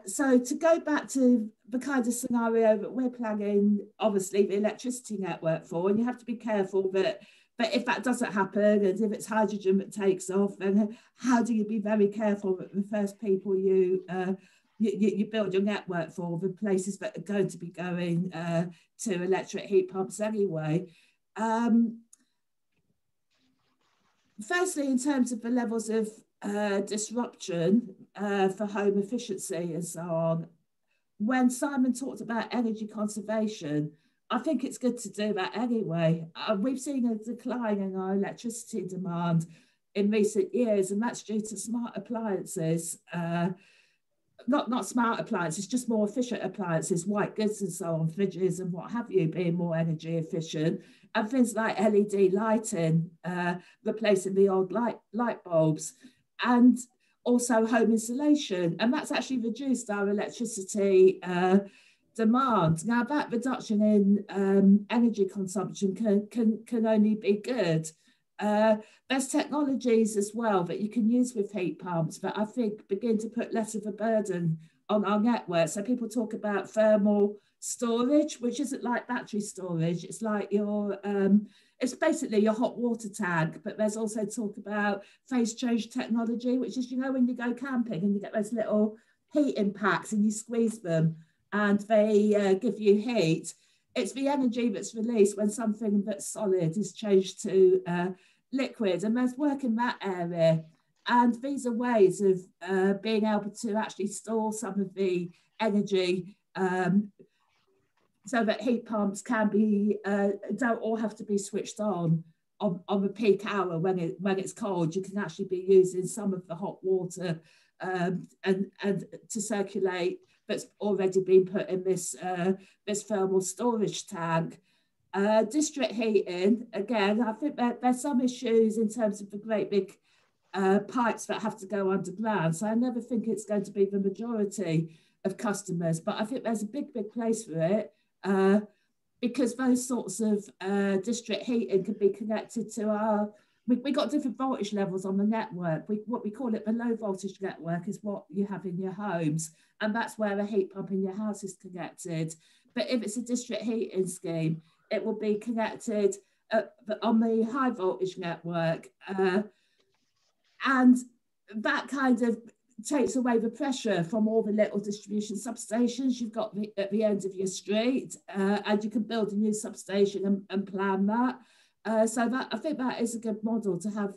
So to go back to the kind of scenario that we're planning, obviously the electricity network for, and you have to be careful that if that doesn't happen, and if it's hydrogen that takes off, then how do you be very careful that the first people you build your network for, the places that are going to be going to electric heat pumps anyway. Firstly, in terms of the levels of disruption for home efficiency and so on, when Simon talked about energy conservation, I think it's good to do that anyway. We've seen a decline in our electricity demand in recent years, and that's due to smart appliances. Not smart appliances, just more efficient appliances, white goods and so on, fridges and what have you, being more energy efficient, and things like LED lighting, replacing the old light bulbs, and also home insulation. And that's actually reduced our electricity demand. Now, that reduction in energy consumption can only be good. There's technologies as well that you can use with heat pumps that I think begin to put less of a burden on our network. So people talk about thermal storage, which isn't like battery storage. It's like your, it's basically your hot water tank, but there's also talk about phase change technology, which is, you know, when you go camping and you get those little heat impacts and you squeeze them and they give you heat. It's the energy that's released when something that's solid is changed to liquid, and there's work in that area. And these are ways of being able to actually store some of the energy so that heat pumps can be, don't all have to be switched on the peak hour when it's cold. You can actually be using some of the hot water and to circulate that's already been put in this thermal storage tank. District heating, again, I think there's some issues in terms of the great big pipes that have to go underground. So I never think it's going to be the majority of customers, but I think there's a big place for it because those sorts of district heating can be connected to our, we got different voltage levels on the network. What we call it the low voltage network is what you have in your homes, and that's where a heat pump in your house is connected. But if it's a district heating scheme, it will be connected on the high voltage network. And that kind of takes away the pressure from all the little distribution substations you've got at the end of your street, and you can build a new substation and plan that. So that, I think that is a good model to have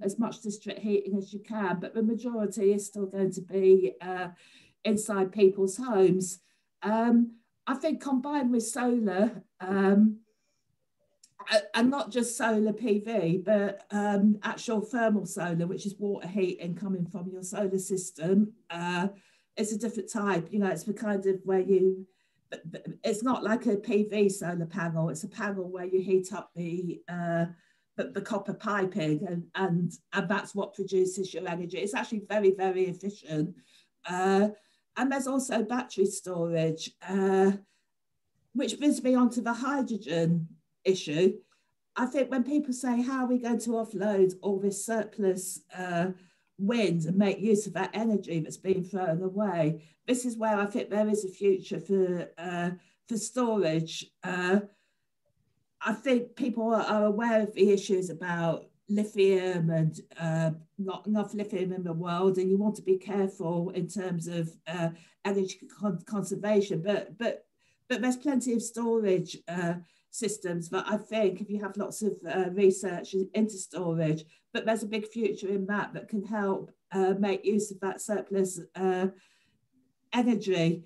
as much district heating as you can, but the majority is still going to be inside people's homes. I think combined with solar, and not just solar PV, but actual thermal solar, which is water heating coming from your solar system. It's a different type, you know, it's the kind of where you, it's not like a PV solar panel, it's a panel where you heat up the copper piping and that's what produces your energy. It's actually very, very efficient. And there's also battery storage, which brings me on to the hydrogen issue. I think when people say, how are we going to offload all this surplus wind and make use of that energy that's being thrown away, this is where I think there is a future for storage. I think people are aware of the issues about lithium and not enough lithium in the world, and you want to be careful in terms of energy conservation, but there's plenty of storage systems that I think, if you have lots of research into storage, but there's a big future in that can help make use of that surplus energy.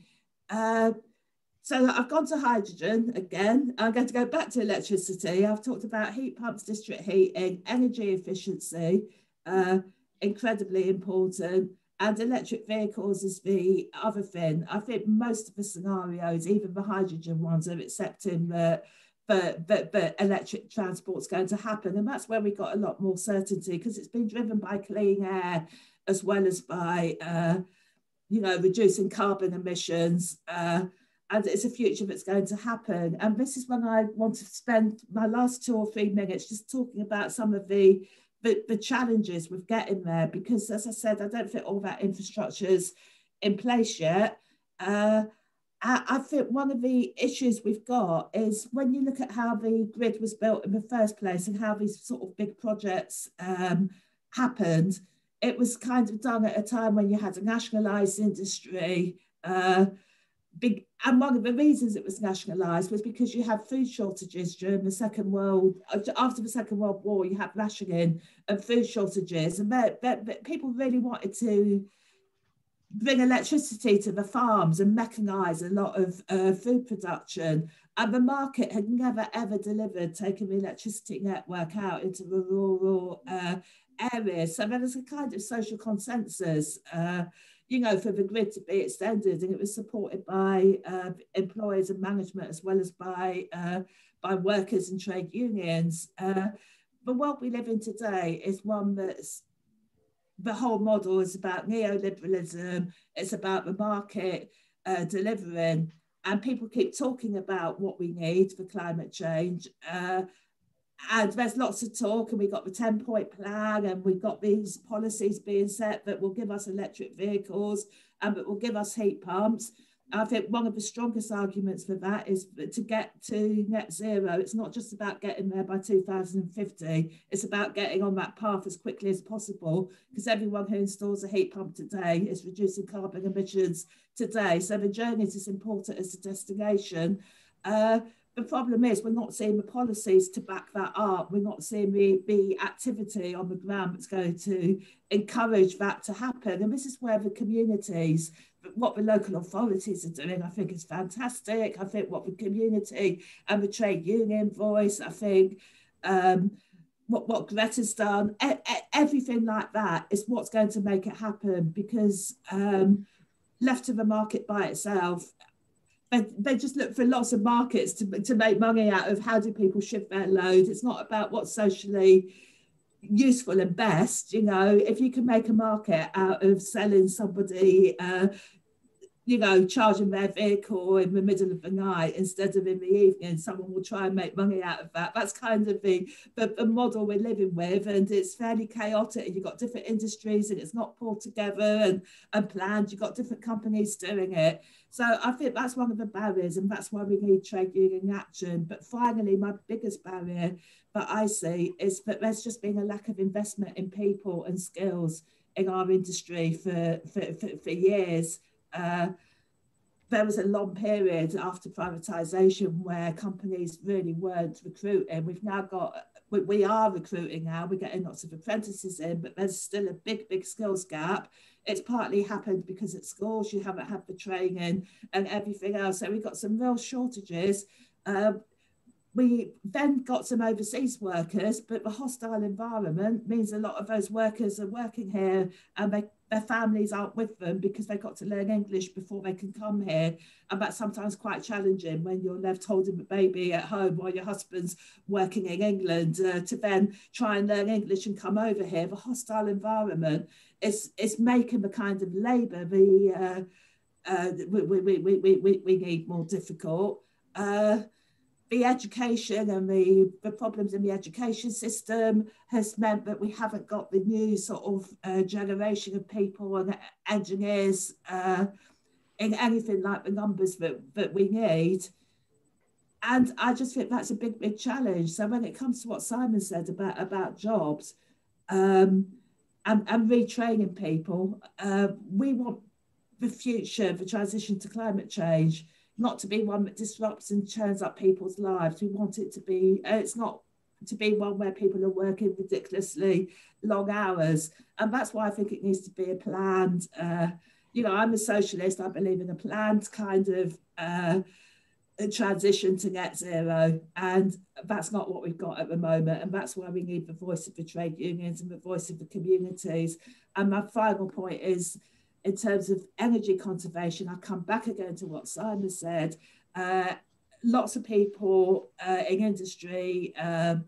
So I've gone to hydrogen again. I'm going to go back to electricity. I've talked about heat pumps, district heating, energy efficiency, incredibly important. And electric vehicles is the other thing. I think most of the scenarios, even the hydrogen ones, are accepting that electric transport's going to happen. And that's where we got a lot more certainty, because it's been driven by clean air as well as by, you know, reducing carbon emissions. And it's a future that's going to happen. And this is when I want to spend my last 2 or 3 minutes just talking about some of the challenges with getting there, because as I said, I don't think all that infrastructure's in place yet. I think one of the issues we've got is when you look at how the grid was built in the first place and how these sort of big projects happened, it was kind of done at a time when you had a nationalised industry. And one of the reasons it was nationalised was because you had food shortages during after the Second World War, you had rationing and food shortages, and people really wanted to bring electricity to the farms and mechanise a lot of food production. And the market had never, ever delivered taking the electricity network out into the rural areas. So there was a kind of social consensus, you know, for the grid to be extended, and it was supported by employers and management as well as by workers and trade unions. The world we live in today is one that's, the whole model is about neoliberalism, it's about the market delivering, and people keep talking about what we need for climate change. And there's lots of talk, and we've got the 10-point plan, and we've got these policies being set that will give us electric vehicles and that will give us heat pumps. I think one of the strongest arguments for that is to get to net zero. It's not just about getting there by 2050. It's about getting on that path as quickly as possible, because everyone who installs a heat pump today is reducing carbon emissions today. So the journey is as important as the destination. The problem is we're not seeing the policies to back that up. We're not seeing the activity on the ground that's going to encourage that to happen. And this is where the communities, what the local authorities are doing, I think is fantastic. I think what the community and the trade union voice, I think what Greta's done, everything like that is what's going to make it happen, because left to the market by itself, they just look for lots of markets to make money out of. How do people shift their load? It's not about what's socially useful and best. You know, if you can make a market out of selling somebody, you know, charging their vehicle in the middle of the night instead of in the evening, someone will try and make money out of that. That's kind of the model we're living with, and it's fairly chaotic. You've got different industries and it's not pulled together and planned. You've got different companies doing it. So I think that's one of the barriers, and that's why we need trade union action. But finally, my biggest barrier that I see is that there's just been a lack of investment in people and skills in our industry for years. There was a long period after privatisation where companies really weren't recruiting. We've now got, we are recruiting now, we're getting lots of apprentices in, but there's still a big skills gap. It's partly happened because at schools you haven't had the training and everything else. So we've got some real shortages. We then got some overseas workers, but the hostile environment means a lot of those workers are working here and their families aren't with them because they've got to learn English before they can come here. And that's sometimes quite challenging when you're left holding the baby at home while your husband's working in England, to then try and learn English and come over here. The hostile environment is making the kind of labour we need more difficult. The education and the problems in the education system has meant that we haven't got the new sort of generation of people and engineers in anything like the numbers that we need. And I just think that's a big challenge. So when it comes to what Simon said about jobs and retraining people, we want the future, the transition to climate change, not to be one that disrupts and churns up people's lives. We want it to be, it's not to be one where people are working ridiculously long hours. And that's why I think it needs to be a planned, you know, I'm a socialist, I believe in a planned kind of a transition to net zero. And that's not what we've got at the moment. And that's why we need the voice of the trade unions and the voice of the communities. And my final point is, in terms of energy conservation, I come back again to what Simon said. Lots of people in industry and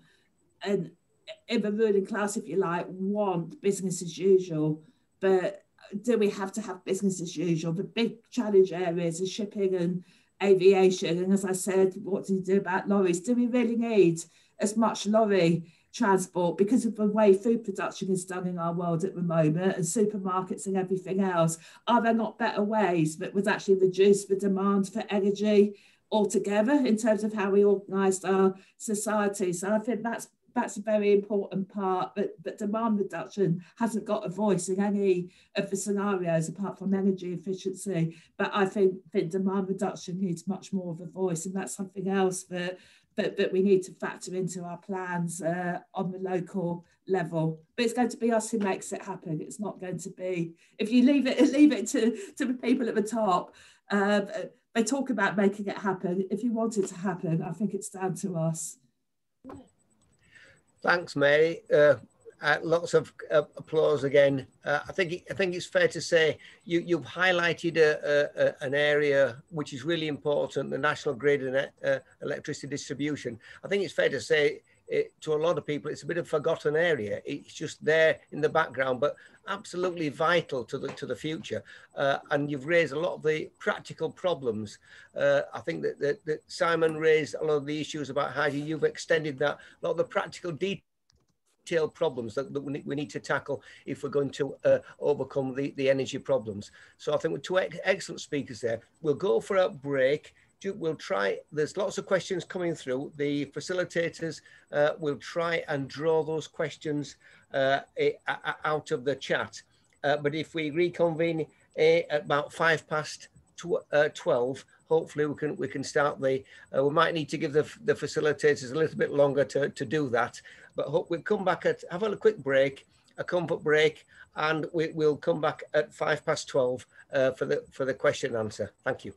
in the ruling class, if you like, want business as usual. But do we have to have business as usual? The big challenge areas are shipping and aviation. And as I said, what do you do about lorries? Do we really need as much lorry transport because of the way food production is done in our world at the moment, and supermarkets and everything else? Are there not better ways that would actually reduce the demand for energy altogether in terms of how we organised our society? So I think that's a very important part, but demand reduction hasn't got a voice in any of the scenarios apart from energy efficiency. But I think demand reduction needs much more of a voice, and that's something else that we need to factor into our plans on the local level. But it's going to be us who makes it happen. It's not going to be, if you leave it to the people at the top, they talk about making it happen. If you want it to happen, I think it's down to us. Thanks, Mary. Lots of applause again. I think it's fair to say you've highlighted an area which is really important, the national grid and electricity distribution. I think it's fair to say to a lot of people it's a bit of a forgotten area. It's just there in the background, but absolutely vital to the future. And you've raised a lot of the practical problems. I think that Simon raised a lot of the issues about how you've extended that, a lot of the practical detailed problems that we need to tackle if we're going to overcome the energy problems. So I think we're two excellent speakers there. We'll go for a break. We'll try, there's lots of questions coming through. The facilitators will try and draw those questions out of the chat. But if we reconvene at about 12:05, hopefully we can start the, we might need to give the facilitators a little bit longer to do that. But hope we'll come back have a quick break, a comfort break, and we'll come back at 12:05 for the question and answer. Thank you.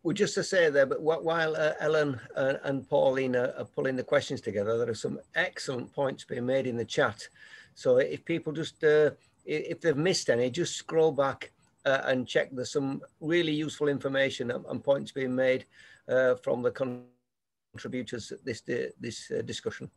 Well, just to say there, but while Ellen and Pauline are pulling the questions together, there are some excellent points being made in the chat. So if people just, if they've missed any, just scroll back and check. There's some really useful information and points being made from the contributors at this discussion.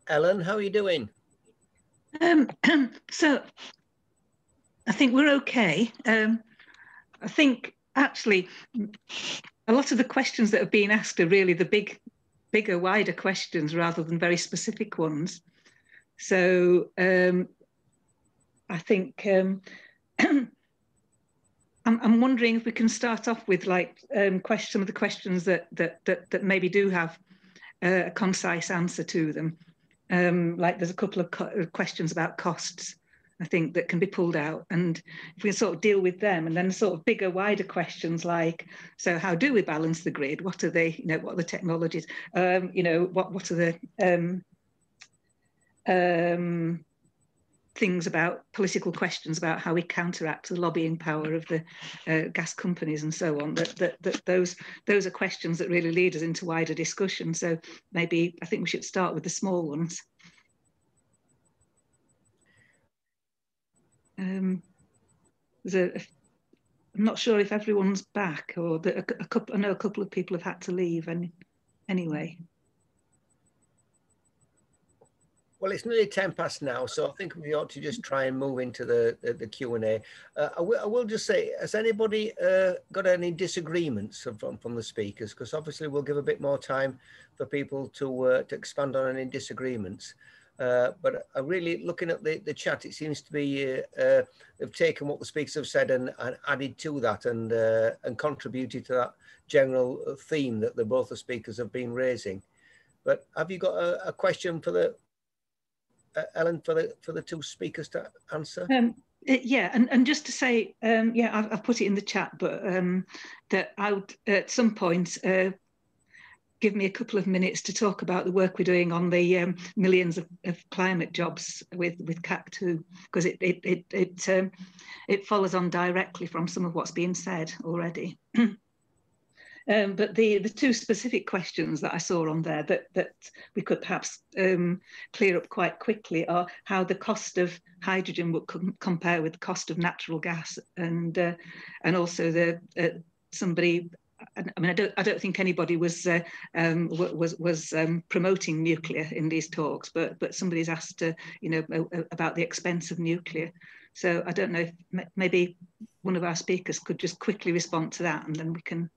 Ellen, how are you doing? So I think we're okay. I think actually a lot of the questions that have been asked are really the bigger, wider questions rather than very specific ones. So I think I'm wondering if we can start off with like some of the questions that maybe do have a concise answer to them. Like there's a couple of questions about costs, I think, that can be pulled out, and if we can sort of deal with them, and then sort of bigger, wider questions like, so how do we balance the grid? What are they? You know, what are the technologies? You know, what are the things about political questions about how we counteract the lobbying power of the gas companies and so on. Those are questions that really lead us into wider discussion. So maybe I think we should start with the small ones. I'm not sure if everyone's back, or I know a couple of people have had to leave, and anyway. Well, it's nearly 10 past now, so I think we ought to just try and move into the Q&A. I will just say, has anybody got any disagreements from the speakers? Because obviously we'll give a bit more time for people to expand on any disagreements. But really looking at the chat, it seems to be they've taken what the speakers have said and added to that and contributed to that general theme that both the speakers have been raising. But have you got a question for the Ellen, for the two speakers to answer? Yeah, and just to say, yeah, I've put it in the chat, but that I would at some point give me a couple of minutes to talk about the work we're doing on the millions of climate jobs with CAC2, because it follows on directly from some of what's been said already. But the two specific questions that I saw on there that we could perhaps clear up quite quickly are how the cost of hydrogen would compare with the cost of natural gas, and also somebody. I mean, I don't think anybody was promoting nuclear in these talks, but somebody's asked, you know, about the expense of nuclear. So I don't know if maybe one of our speakers could just quickly respond to that, and then we can.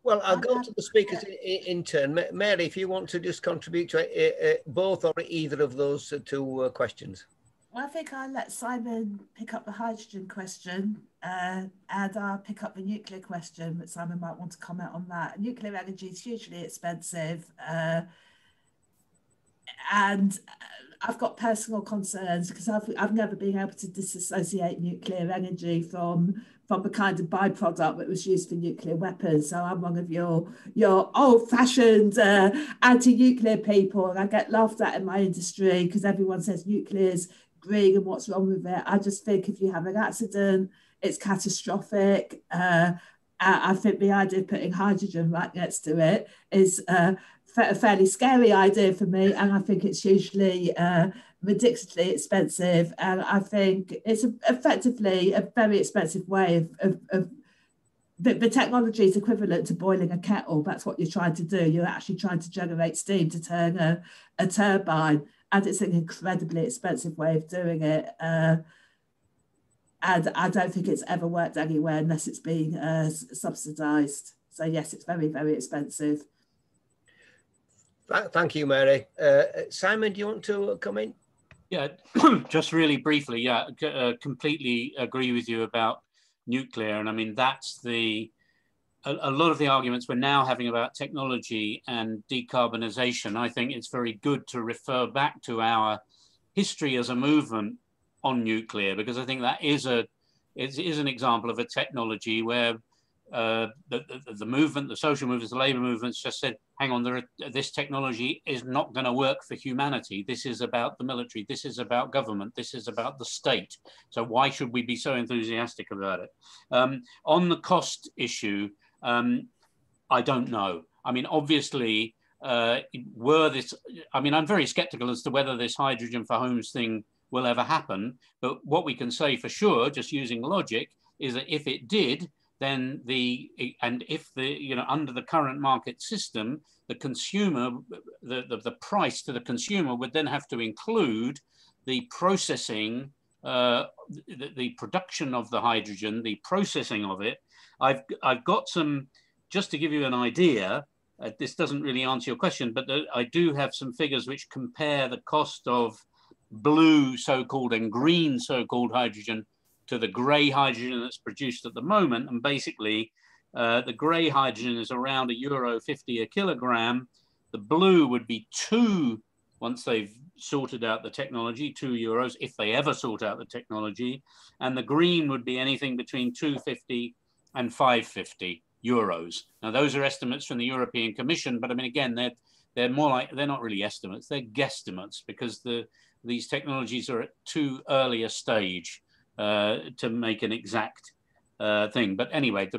Well, I'll go to the speakers in turn. Mary, if you want to just contribute to both or either of those two questions. Well, I think I'll let Simon pick up the hydrogen question, and I'll pick up the nuclear question, but Simon might want to comment on that. Nuclear energy is hugely expensive, and I've got personal concerns because I've never been able to disassociate nuclear energy from the kind of byproduct that was used for nuclear weapons. So I'm one of your old-fashioned anti-nuclear people, and I get laughed at in my industry because everyone says nuclear is green and what's wrong with it. I just think if you have an accident, it's catastrophic. I think the idea of putting hydrogen right next to it is a fairly scary idea for me, and I think it's usually ridiculously expensive, and I think it's effectively a very expensive way of the technology is equivalent to boiling a kettle. That's what you're trying to do. You're actually trying to generate steam to turn a turbine, and it's an incredibly expensive way of doing it. And I don't think it's ever worked anywhere unless it's being subsidised. So yes, it's very, very expensive. Thank you, Mary. Simon, do you want to come in? Yeah, just really briefly, yeah, completely agree with you about nuclear. And I mean, that's a lot of the arguments we're now having about technology and decarbonisation. I think it's very good to refer back to our history as a movement on nuclear, because I think that is an example of a technology where the movement, the social movements, the labour movements just said, hang on, this technology is not going to work for humanity. This is about the military. This is about government. This is about the state. So why should we be so enthusiastic about it? On the cost issue, I don't know. I mean, obviously, I'm very skeptical as to whether this hydrogen for homes thing will ever happen. But what we can say for sure, just using logic, is that if it did, then under the current market system, the consumer, the price to the consumer would then have to include the processing, the production of the hydrogen, the processing of it. I've got some, just to give you an idea, this doesn't really answer your question, but I do have some figures which compare the cost of blue so-called and green so-called hydrogen to the grey hydrogen that's produced at the moment. And basically, the grey hydrogen is around €1.50 a kilogram. The blue would be €2 once they've sorted out the technology, €2 if they ever sort out the technology. And the green would be anything between €2.50 and €5.50. Now, those are estimates from the European Commission, but I mean, again, they're more like, they're not really estimates, they're guesstimates, because these technologies are at too early a stage to make an exact thing. But anyway,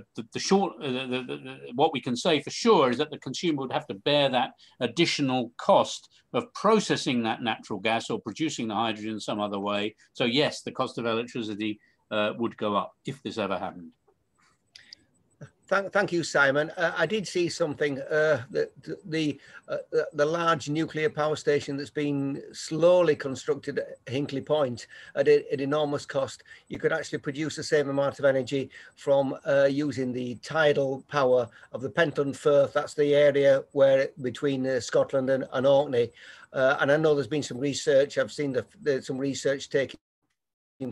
what we can say for sure is that the consumer would have to bear that additional cost of processing that natural gas or producing the hydrogen some other way. So yes, the cost of electricity would go up if this ever happened. Thank you, Simon. I did see something that the large nuclear power station that's been slowly constructed at Hinkley Point at an enormous cost. You could actually produce the same amount of energy from using the tidal power of the Pentland Firth. That's the area where between Scotland and Orkney. And I know there's been some research. I've seen some research taking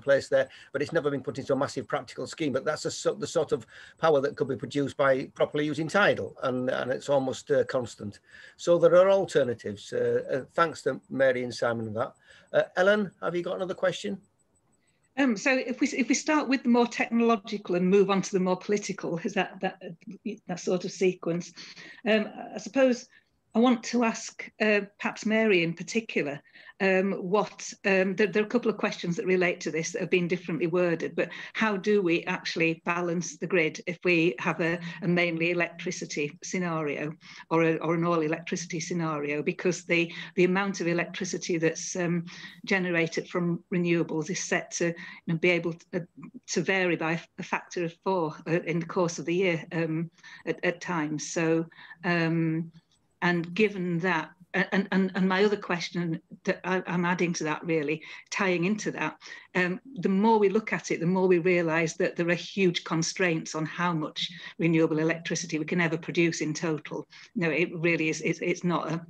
place there, but it's never been put into a massive practical scheme. But that's the sort of power that could be produced by properly using tidal, and it's almost constant. So there are alternatives. Thanks to Mary and Simon for that. Ellen, have you got another question? So if we start with the more technological and move on to the more political, is that sort of sequence? I suppose I want to ask perhaps Mary in particular, there are a couple of questions that relate to this that have been differently worded, but how do we actually balance the grid if we have a mainly electricity scenario or an all electricity scenario? Because the amount of electricity that's generated from renewables is set to be able to vary by a factor of 4 in the course of the year at times. So, and given that, and my other question that I'm adding to that, really tying into that, the more we look at it, the more we realise that there are huge constraints on how much renewable electricity we can ever produce in total. No, it really is. It's not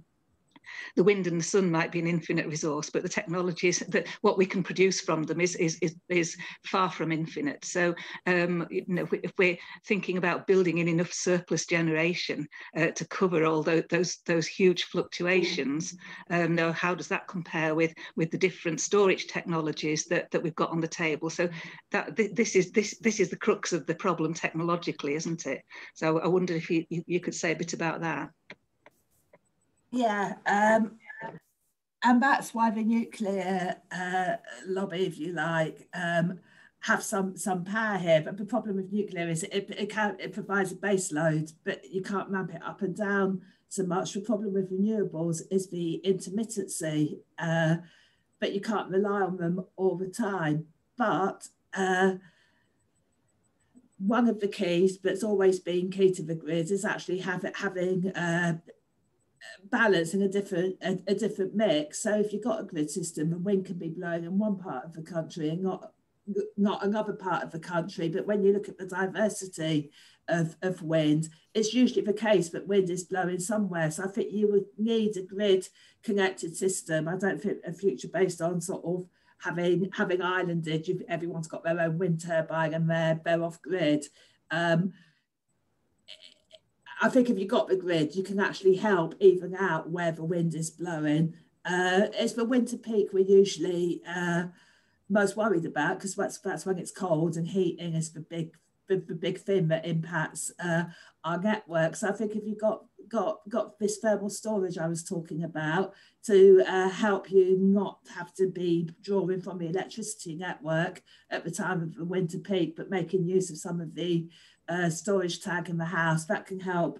the wind and the sun might be an infinite resource, but the technologies that what we can produce from them is far from infinite. So, if we're thinking about building in enough surplus generation to cover all those huge fluctuations, how does that compare with the different storage technologies that we've got on the table? So that this is the crux of the problem technologically, isn't it? So I wonder if you could say a bit about that. Yeah, and that's why the nuclear lobby, if you like, have some power here, but the problem with nuclear is it provides a base load, but you can't ramp it up and down so much. The problem with renewables is the intermittency, but you can't rely on them all the time. But one of the keys that's always been key to the grid is actually having balance in a different mix. So if you've got a grid system, the wind can be blowing in one part of the country and not another part of the country. But when you look at the diversity of wind, it's usually the case that wind is blowing somewhere. So I think you would need a grid connected system. I don't think a future based on sort of having islandage, everyone's got their own wind turbine and they're off grid. I think if you've got the grid, you can actually help even out where the wind is blowing. It's the winter peak we're usually most worried about, because that's when it's cold, and heating is the big thing that impacts our network. So I think if you've got this thermal storage I was talking about to help you not have to be drawing from the electricity network at the time of the winter peak, but making use of some of the storage tag in the house, that can help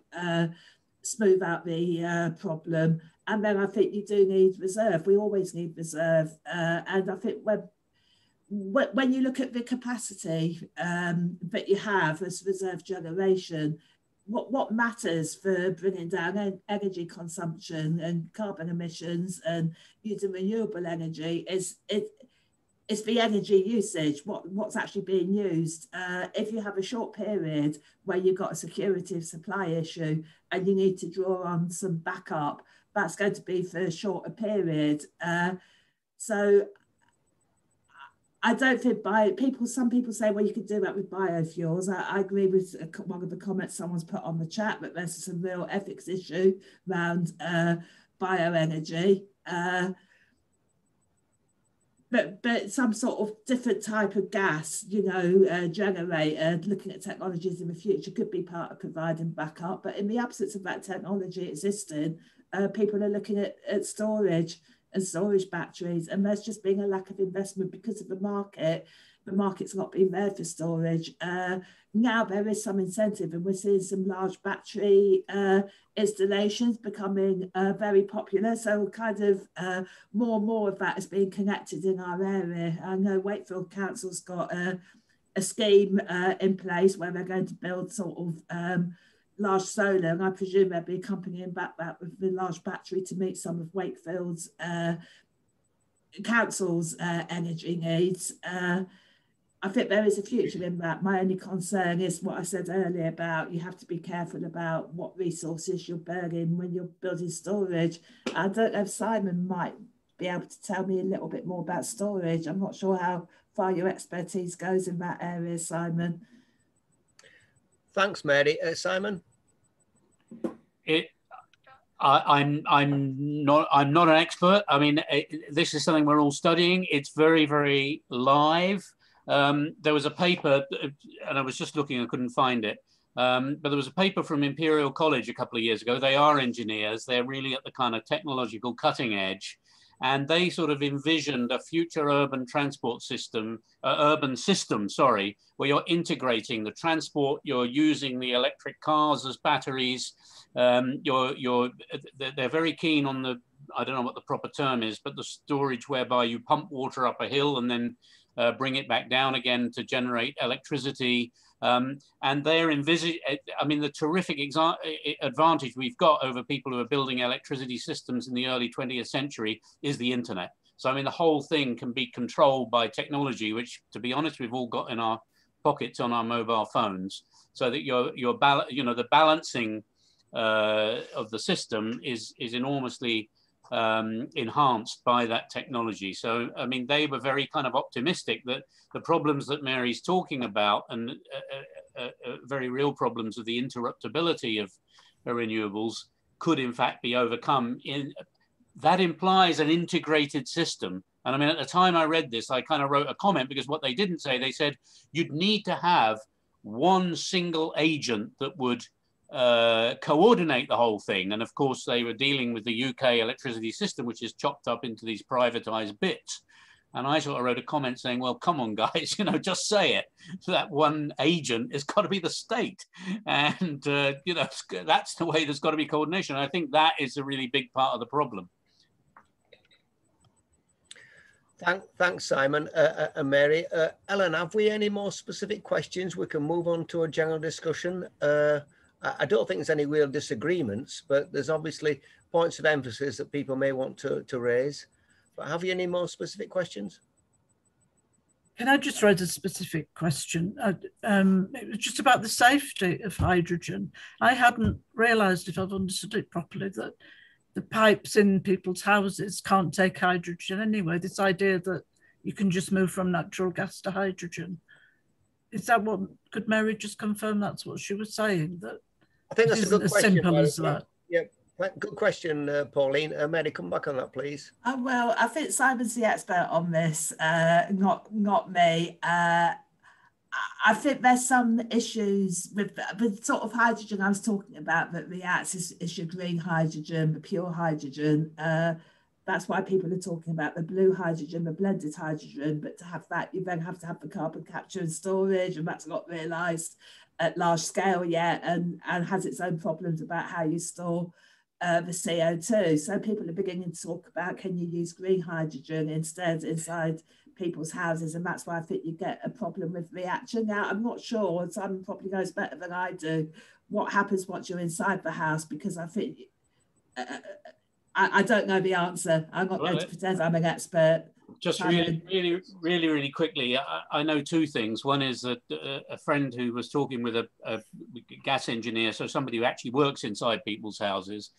smooth out the problem. And then I think you do need reserve. We always need reserve. And I think when you look at the capacity that you have as reserve generation, what matters for bringing down energy consumption and carbon emissions and using renewable energy is the energy usage, what's actually being used. If you have a short period where you've got a security of supply issue and you need to draw on some backup, that's going to be for a shorter period. So I don't think some people say, well, you could do that with biofuels. I agree with one of the comments someone's put on the chat, that there's some real ethics issue around bioenergy. But some sort of different type of gas, generator, looking at technologies in the future, could be part of providing backup. But in the absence of that technology existing, people are looking at storage and storage batteries, and there's just been a lack of investment because of the market. The market's not been there for storage. Now there is some incentive, and we're seeing some large battery installations becoming very popular. So kind of more and more of that is being connected in our area. I know Wakefield Council's got a scheme in place where they're going to build sort of large solar, and I presume there'll be accompanying back that with the large battery to meet some of Wakefield's council's energy needs. I think there is a future in that. My only concern is what I said earlier about you have to be careful about what resources you're burning when you're building storage. I don't know if Simon might be able to tell me a little bit more about storage. I'm not sure how far your expertise goes in that area, Simon. Thanks, Mary. Simon? I'm not an expert. I mean, this is something we're all studying. It's very, very live. There was a paper, and I was just looking, I couldn't find it. But there was a paper from Imperial College a couple of years ago. They are engineers. They're really at the kind of technological cutting edge. And they sort of envisioned a future urban transport system, where you're integrating the transport, you're using the electric cars as batteries. They're very keen on the, I don't know what the proper term is, but the storage whereby you pump water up a hill and then bring it back down again to generate electricity. And they're I mean, the terrific advantage we've got over people who are building electricity systems in the early 20th century is the internet. So, I mean, the whole thing can be controlled by technology, which, to be honest, we've all got in our pockets on our mobile phones, so that the balancing of the system is enormously enhanced by that technology. So, I mean, they were very kind of optimistic that the problems that Mary's talking about, and very real problems of the interruptibility of renewables, could in fact be overcome. That implies an integrated system. And I mean, at the time I read this, I kind of wrote a comment, because what they didn't say, they said you'd need to have one single agent that would coordinate the whole thing. And of course, they were dealing with the UK electricity system, which is chopped up into these privatized bits. And I sort of wrote a comment saying, well, come on, guys, you know, just say it. So that one agent has got to be the state. And, you know, that's the way there's got to be coordination. I think that is a really big part of the problem. Thanks, Simon and Mary. Ellen, have we any more specific questions? We can move on to a general discussion. I don't think there's any real disagreements, but there's obviously points of emphasis that people may want to raise. But have you any more specific questions? Can I just raise a specific question? It was just about the safety of hydrogen. I hadn't realised, if I've understood it properly, that the pipes in people's houses can't take hydrogen anyway. This idea that you can just move from natural gas to hydrogen. Is that what, could Mary just confirm that's what she was saying? That I think that's a good question. As simple as that. Yeah, good question, Pauline. Mary, come back on that, please. Well, I think Simon's the expert on this, not me. I think there's some issues with sort of hydrogen I was talking about that reacts is your green hydrogen, the pure hydrogen. That's why people are talking about the blue hydrogen, the blended hydrogen. But to have that, you then have to have the carbon capture and storage, and that's not realised at large scale yet, and has its own problems about how you store the CO2. So people are beginning to talk about, can you use green hydrogen instead inside people's houses, and that's why I think you get a problem with reaction. Now, I'm not sure, and Simon probably knows better than I do, what happens once you're inside the house, because I think, I don't know the answer. I'm not going to pretend I'm an expert. Just really quickly, I know two things. One is that a friend who was talking with a gas engineer, so somebody who actually works inside people's houses,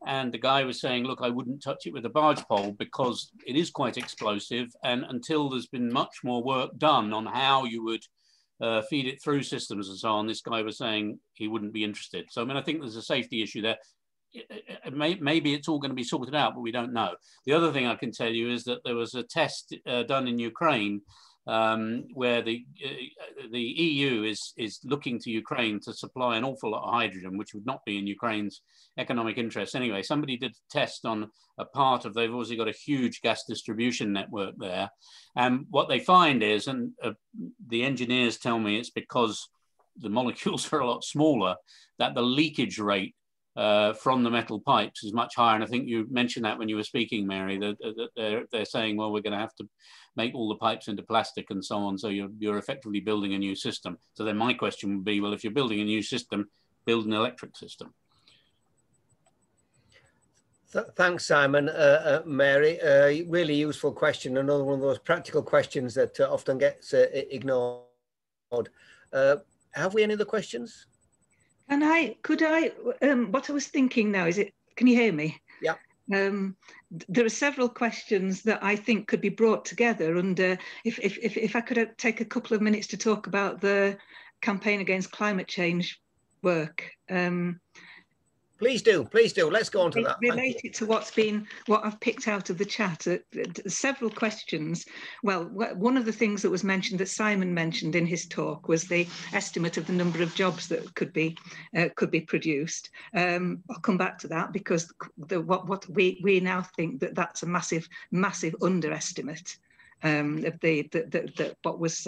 and the guy was saying, look, I wouldn't touch it with a barge pole because it is quite explosive, and until there's been much more work done on how you would feed it through systems and so on, this guy was saying he wouldn't be interested. So I mean, I think there's a safety issue there. Maybe it's all going to be sorted out, but we don't know. The other thing I can tell you is that there was a test done in Ukraine where the EU is looking to Ukraine to supply an awful lot of hydrogen, which would not be in Ukraine's economic interest. Anyway, somebody did a test on a part of, they've obviously got a huge gas distribution network there. And what they find is, and the engineers tell me it's because the molecules are a lot smaller, that the leakage rate from the metal pipes is much higher. And I think you mentioned that when you were speaking, Mary, that they're saying, well, we're going to have to make all the pipes into plastic and so on. So you're effectively building a new system. So then my question would be, well, if you're building a new system, build an electric system. Thanks, Simon. Mary, really useful question. Another one of those practical questions that often gets ignored. Have we any other questions? Could I, what I was thinking now is can you hear me? Yeah. There are several questions that I think could be brought together, and if I could take a couple of minutes to talk about the campaign against climate change work. Please do. Let's go on to that. Related to what I've picked out of the chat, several questions. Well, one of the things that was mentioned, that Simon mentioned in his talk, was the estimate of the number of jobs that could be produced. I'll come back to that, because what we now think that's a massive underestimate of what was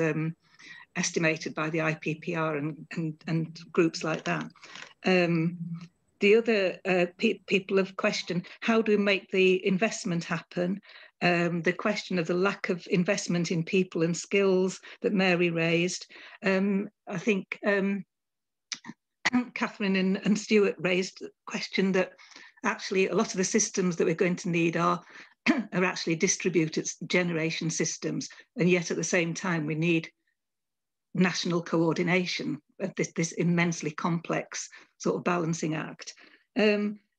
estimated by the IPPR and groups like that. The other people have questioned, how do we make the investment happen? The question of the lack of investment in people and skills that Mary raised. I think Catherine and Stuart raised the question that actually a lot of the systems that we're going to need are actually distributed generation systems, and yet at the same time we need national coordination of this immensely complex sort of balancing act.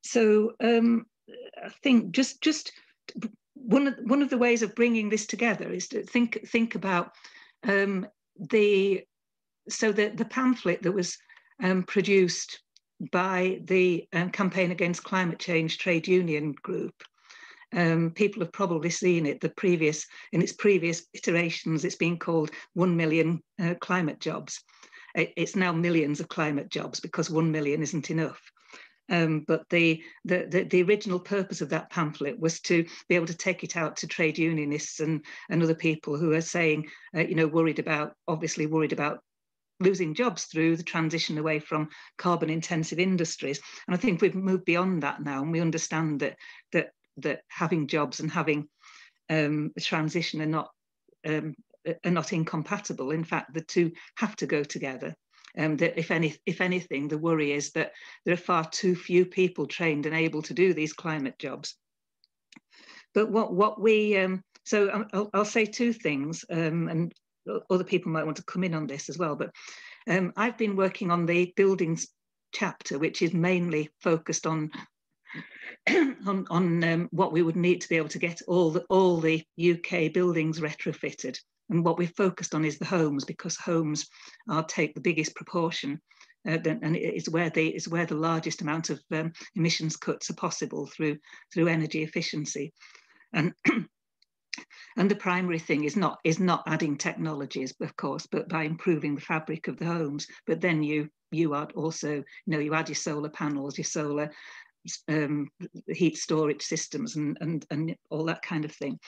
So I think just one of the ways of bringing this together is to think about the pamphlet that was produced by the Campaign Against Climate Change trade union group. People have probably seen it. In its previous iterations, it's been called 1 million climate jobs. It's now millions of climate jobs, because 1 million isn't enough. But the original purpose of that pamphlet was to be able to take it out to trade unionists and other people who are saying, worried about losing jobs through the transition away from carbon-intensive industries. And I think we've moved beyond that now, and we understand that having jobs and having a transition are not incompatible. In fact, the two have to go together. That if anything, the worry is that there are far too few people trained and able to do these climate jobs. But so I'll say two things, and other people might want to come in on this as well. But I've been working on the buildings chapter, which is mainly focused on what we would need to be able to get all the UK buildings retrofitted. And what we've focused on is the homes, because homes take the biggest proportion, and it's where the largest amount of emissions cuts are possible through energy efficiency. And and the primary thing is not adding technologies, of course, but by improving the fabric of the homes. But then you add also, you add your solar panels, your solar heat storage systems and all that kind of thing.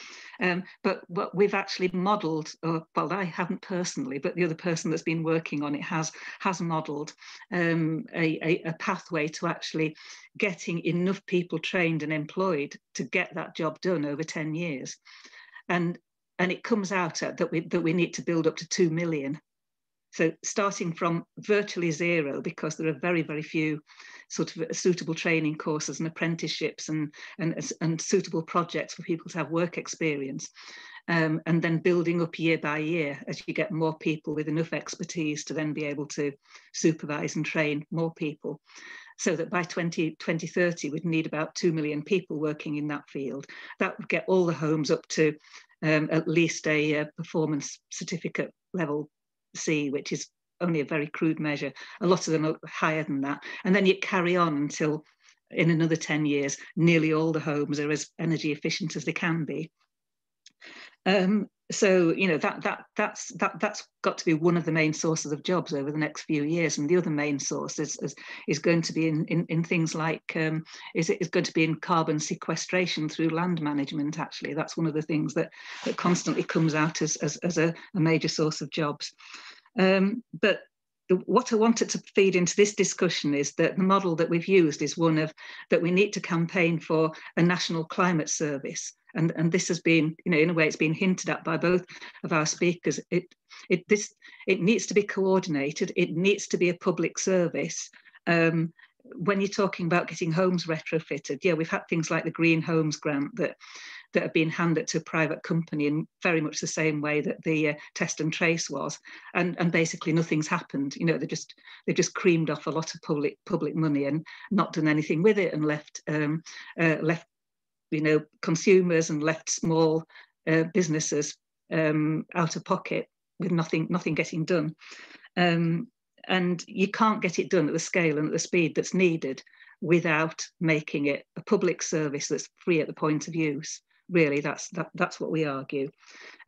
But what we've actually modelled, well, I haven't personally, but the other person that's been working on it has modelled a pathway to actually getting enough people trained and employed to get that job done over 10 years. And it comes out at that we need to build up to 2 million. So starting from virtually zero, because there are very, very few sort of suitable training courses and apprenticeships and suitable projects for people to have work experience, and then building up year by year as you get more people with enough expertise to then be able to supervise and train more people. So that by 2030, we'd need about 2 million people working in that field. That would get all the homes up to at least a performance certificate level C, which is only a very crude measure. A lot of them are higher than that. And then you carry on until in another 10 years, nearly all the homes are as energy efficient as they can be. So, that's got to be one of the main sources of jobs over the next few years. And the other main source is going to be in things like, is going to be in carbon sequestration through land management, actually. That's one of the things that constantly comes out as a major source of jobs. But what I wanted to feed into this discussion is that the model that we've used is one of that we need to campaign for a national climate service. And this has been, in a way, it's been hinted at by both of our speakers. It needs to be coordinated. It needs to be a public service. When you're talking about getting homes retrofitted, yeah, we've had things like the Green Homes Grant that have been handed to a private company in very much the same way that the test and trace was, and basically nothing's happened. They just creamed off a lot of public money and not done anything with it, and left consumers and left small businesses out of pocket with nothing getting done. And you can't get it done at the scale and at the speed that's needed without making it a public service that's free at the point of use. Really, that's what we argue.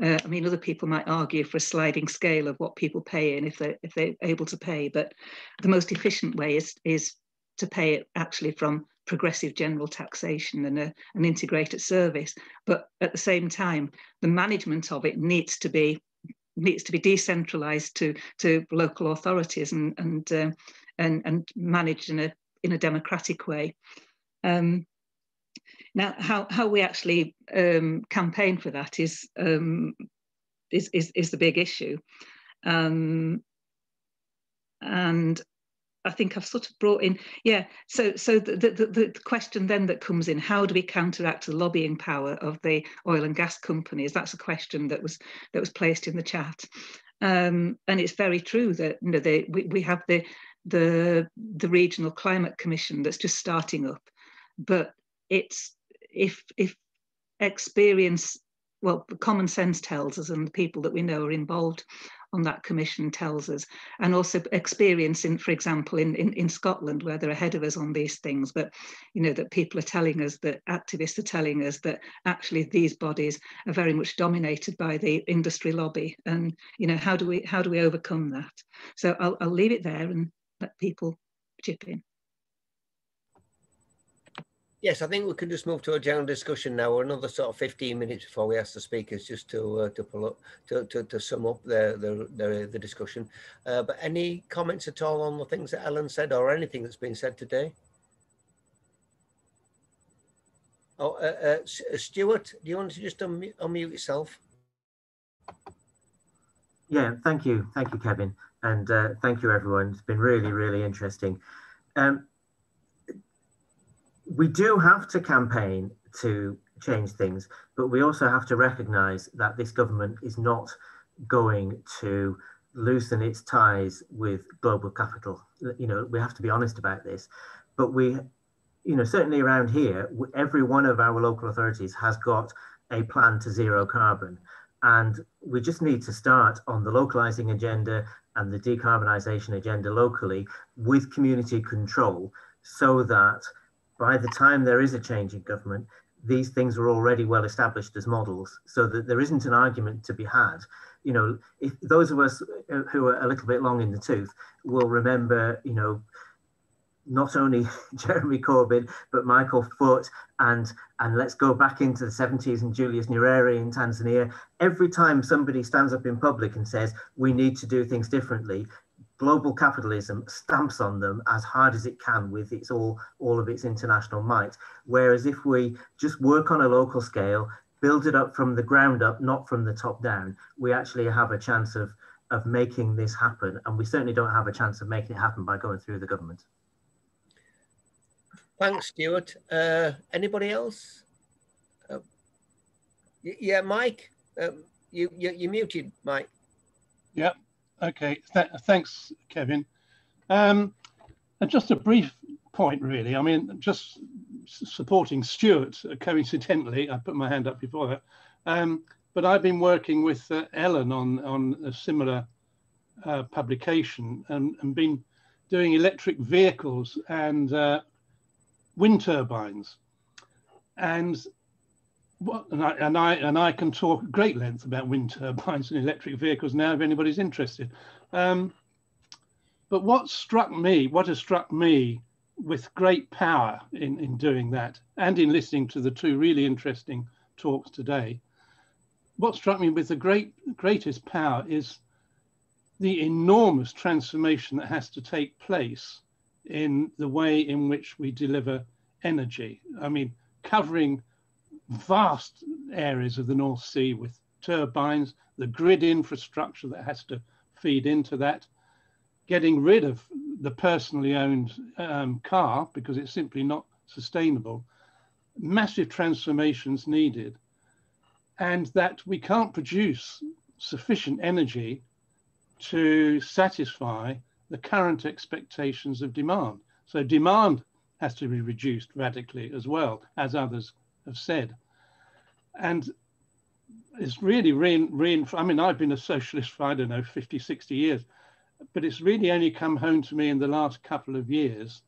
Other people might argue for a sliding scale of what people pay in if they're able to pay, but the most efficient way is to pay it actually from progressive general taxation and an integrated service. But at the same time, the management of it needs to be decentralised to local authorities and managed in a democratic way. Now, how we actually campaign for that is the big issue, and I think I've sort of brought in, yeah. So the question then that comes in: how do we counteract the lobbying power of the oil and gas companies? That's a question that was placed in the chat, and it's very true that we have the Regional Climate Commission that's just starting up, but it's if experience, well, common sense tells us, and the people that we know are involved on that commission tells us, and also experience for example, in Scotland, where they're ahead of us on these things, but that people are telling us, that activists are telling us that actually these bodies are very much dominated by the industry lobby, and how do we overcome that? So I'll leave it there and let people chip in. Yes, I think we can just move to a general discussion now. We're another sort of 15 minutes before we ask the speakers just to pull up to sum up the discussion. But any comments at all on the things that Ellen said or anything that's been said today? Oh, Stuart, do you want to just unmute yourself? Yeah, thank you, Kevin, and thank you, everyone. It's been really, really interesting. We do have to campaign to change things, but we also have to recognise that this government is not going to loosen its ties with global capital. You know, we have to be honest about this. But we, you know, certainly around here, every one of our local authorities has got a plan to zero carbon. And we just need to start on the localising agenda and the decarbonisation agenda locally with community control, so that by the time there is a change in government, these things are already well established as models, so that there isn't an argument to be had. You know, if those of us who are a little bit long in the tooth will remember, you know, not only Jeremy Corbyn, but Michael Foot, and let's go back into the 70s and Julius Nyerere in Tanzania. Every time somebody stands up in public and says, we need to do things differently, global capitalism stamps on them as hard as it can with its all of its international might. Whereas if we just work on a local scale, build it up from the ground up, not from the top down, we actually have a chance of making this happen. And we certainly don't have a chance of making it happen by going through the government. Thanks, Stuart. Anybody else? Yeah, Mike, you're muted, Mike. Yeah. Okay, thanks, Kevin. And just a brief point, really. I mean, just supporting Stuart, coincidentally, I put my hand up before that. But I've been working with Ellen on a similar publication and been doing electric vehicles and wind turbines. And I can talk at great length about wind turbines and electric vehicles now, if anybody's interested. But what has struck me with great power in doing that, and in listening to the two really interesting talks today, what struck me with the greatest power is the enormous transformation that has to take place in the way in which we deliver energy. I mean, covering vast areas of the North Sea with turbines, the grid infrastructure that has to feed into that, getting rid of the personally owned car because it's simply not sustainable, massive transformations needed, and that we can't produce sufficient energy to satisfy the current expectations of demand. So demand has to be reduced radically as well, as others have said. And it's really, I mean, I've been a socialist for, I don't know, 50, 60 years, but it's really only come home to me in the last couple of years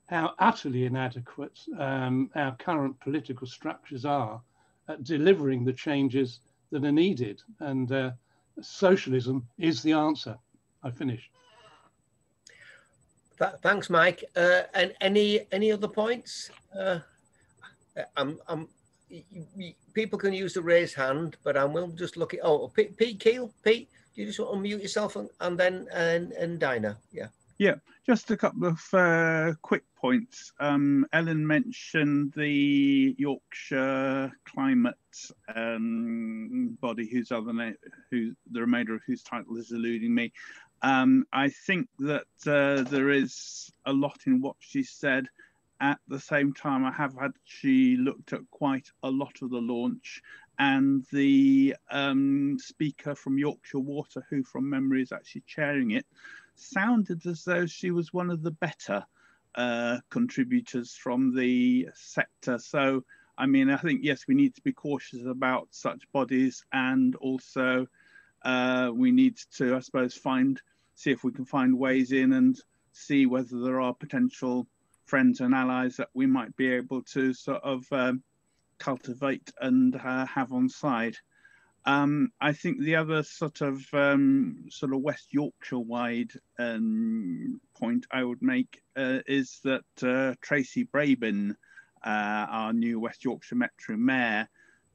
how utterly inadequate our current political structures are at delivering the changes that are needed. And socialism is the answer. I finish. Thanks, Mike. And any other points? People can use the raise hand, but I will just look at. Oh, Pete Keel. Pete, do you just want to unmute yourself and then and Dinah? Yeah. Yeah, just a couple of quick points. Ellen mentioned the Yorkshire Climate body, the remainder of whose title is eluding me. I think that there is a lot in what she said. At the same time, I have actually looked at quite a lot of the launch, and the speaker from Yorkshire Water, who from memory is actually chairing it, sounded as though she was one of the better contributors from the sector. So, I mean, I think, yes, we need to be cautious about such bodies, and also we need to, I suppose, see if we can find ways in and see whether there are potential friends and allies that we might be able to sort of cultivate and have on side. I think the other sort of West Yorkshire wide point I would make is that Tracy Brabin our new West Yorkshire Metro Mayor,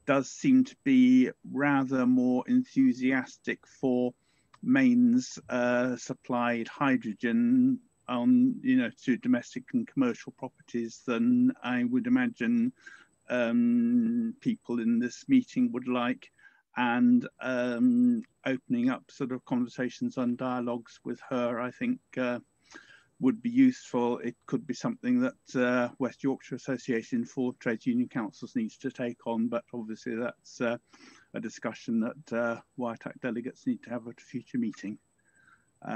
does seem to be rather more enthusiastic for mains supplied hydrogen on, to domestic and commercial properties than I would imagine people in this meeting would like, and opening up sort of conversations and dialogues with her, I think would be useful. It could be something that West Yorkshire Association for Trades Union Councils needs to take on, but obviously that's a discussion that WITAC delegates need to have at a future meeting.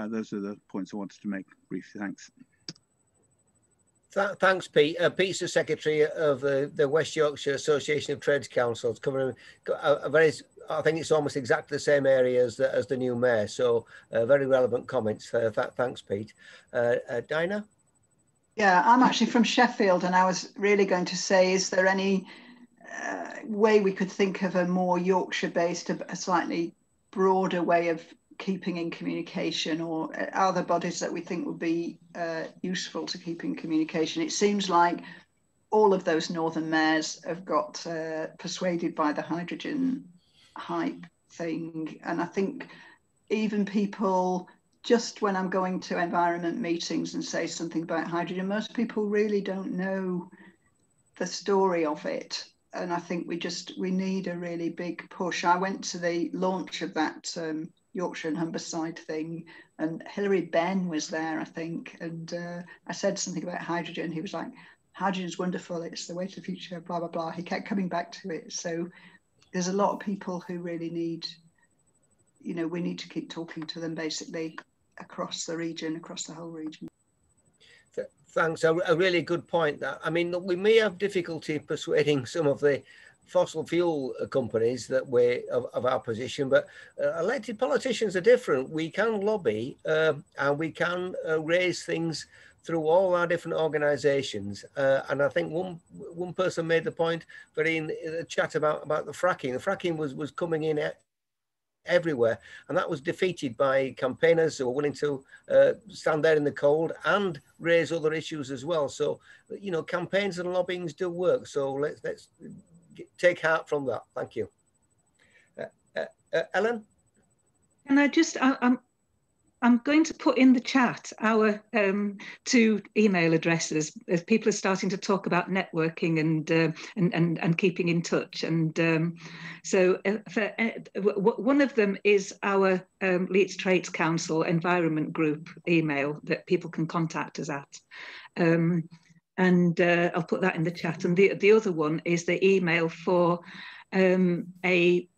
Those are the points I wanted to make briefly. Thanks. Thanks, Pete. Pete's the secretary of the West Yorkshire Association of Trades Councils, covering a very, I think it's almost exactly the same area as the new mayor. So very relevant comments. Thanks, Pete. Dinah? Yeah, I'm actually from Sheffield, and I was really going to say, is there any way we could think of a more Yorkshire-based, a slightly broader way of keeping in communication, or other bodies that we think would be useful to keep in communication? It seems like all of those northern mayors have got persuaded by the hydrogen hype thing, and I think even people, just when I'm going to environment meetings and say something about hydrogen, most people really don't know the story of it, and I think we need a really big push. I went to the launch of that Yorkshire and Humberside thing, and Hilary Benn was there, I think, and I said something about hydrogen. He was like, hydrogen's wonderful, it's the way to the future, blah blah blah. He kept coming back to it. So there's a lot of people who really need, we need to keep talking to them, basically across the region, across the whole region. Thanks. A really good point. That, I mean, we may have difficulty persuading some of the fossil fuel companies that of our position, but elected politicians are different. We can lobby and we can raise things through all our different organisations. And I think one person made the point, but in the chat about the fracking. The fracking was coming in everywhere, and that was defeated by campaigners who were willing to stand there in the cold and raise other issues as well. So, campaigns and lobbyings do work. So let's take heart from that. Thank you. Ellen? And I'm going to put in the chat our 2 email addresses, as people are starting to talk about networking and keeping in touch. And so one of them is our Leeds Trades Council Environment Group email that people can contact us at. And I'll put that in the chat. And the other one is the email for a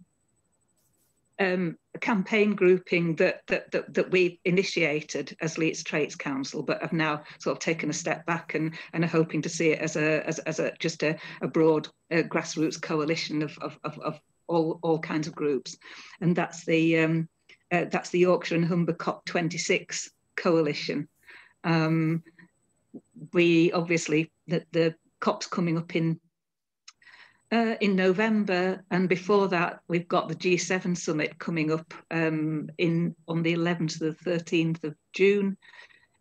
campaign grouping that we initiated as Leeds Trades Council, but have now sort of taken a step back and are hoping to see it as just a broad grassroots coalition of all kinds of groups, and that's the Yorkshire and Humber COP26 coalition. We obviously the COP's coming up in November, and before that we've got the G7 summit coming up on the 11th to the 13th of June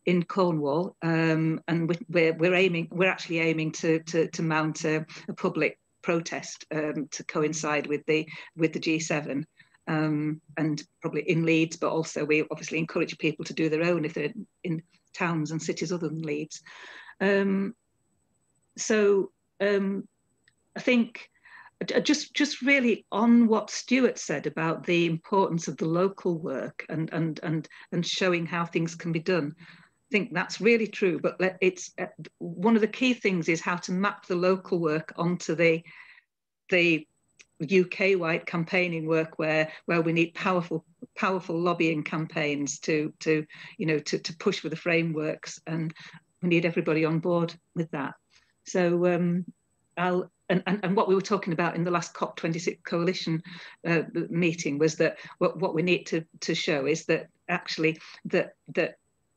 in Cornwall, and we're actually aiming to mount a public protest to coincide with the G7, and probably in Leeds, but also we obviously encourage people to do their own if they're in towns and cities other than Leeds. I think just really on what Stuart said about the importance of the local work and showing how things can be done. I think that's really true, but it's one of the key things is how to map the local work onto the UK-wide campaigning work where we need powerful lobbying campaigns to push for the frameworks, and we need everybody on board with that. So and what we were talking about in the last COP26 coalition meeting was that what we need to show is that actually that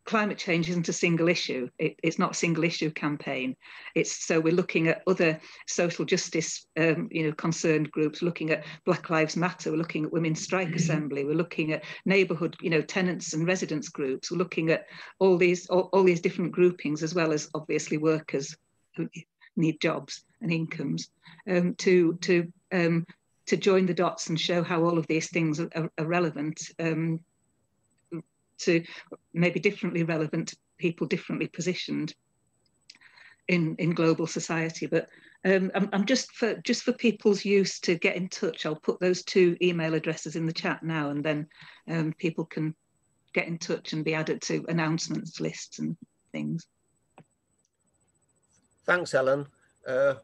climate change isn't a single issue. It's not a single issue campaign. So we're looking at other social justice, concerned groups, looking at Black Lives Matter, we're looking at Women's Strike Assembly, we're looking at neighbourhood, tenants and residents groups, we're looking at all these different groupings, as well as obviously workers who need jobs and incomes, to join the dots and show how all of these things are relevant, to maybe differently relevant to people differently positioned in global society. But I'm just for people's use to get in touch, I'll put those 2 email addresses in the chat now, and then people can get in touch and be added to announcements lists and things. Thanks, Ellen.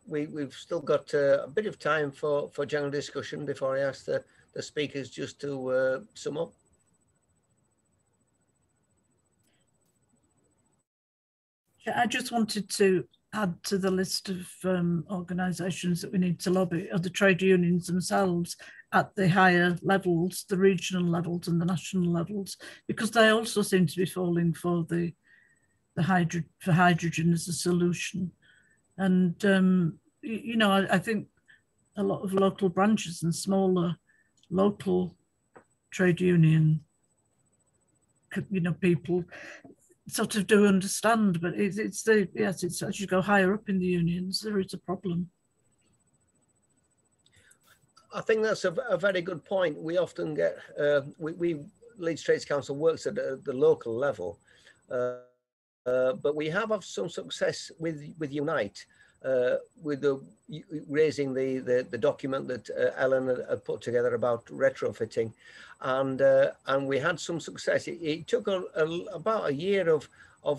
We've still got a bit of time for general discussion before I ask the speakers just to sum up. I just wanted to add to the list of organisations that we need to lobby are the trade unions themselves at the higher levels, the regional levels and the national levels, because they also seem to be falling for hydrogen as a solution. And you know, I think a lot of local branches and smaller local trade union, you know, people sort of do understand, but it's as you go higher up in the unions, there is a problem. I think that's a very good point. We often get, Leeds Trades Council works at the local level, but we have had some success with Unite, with raising the document that Ellen had put together about retrofitting, and we had some success. It took about a year of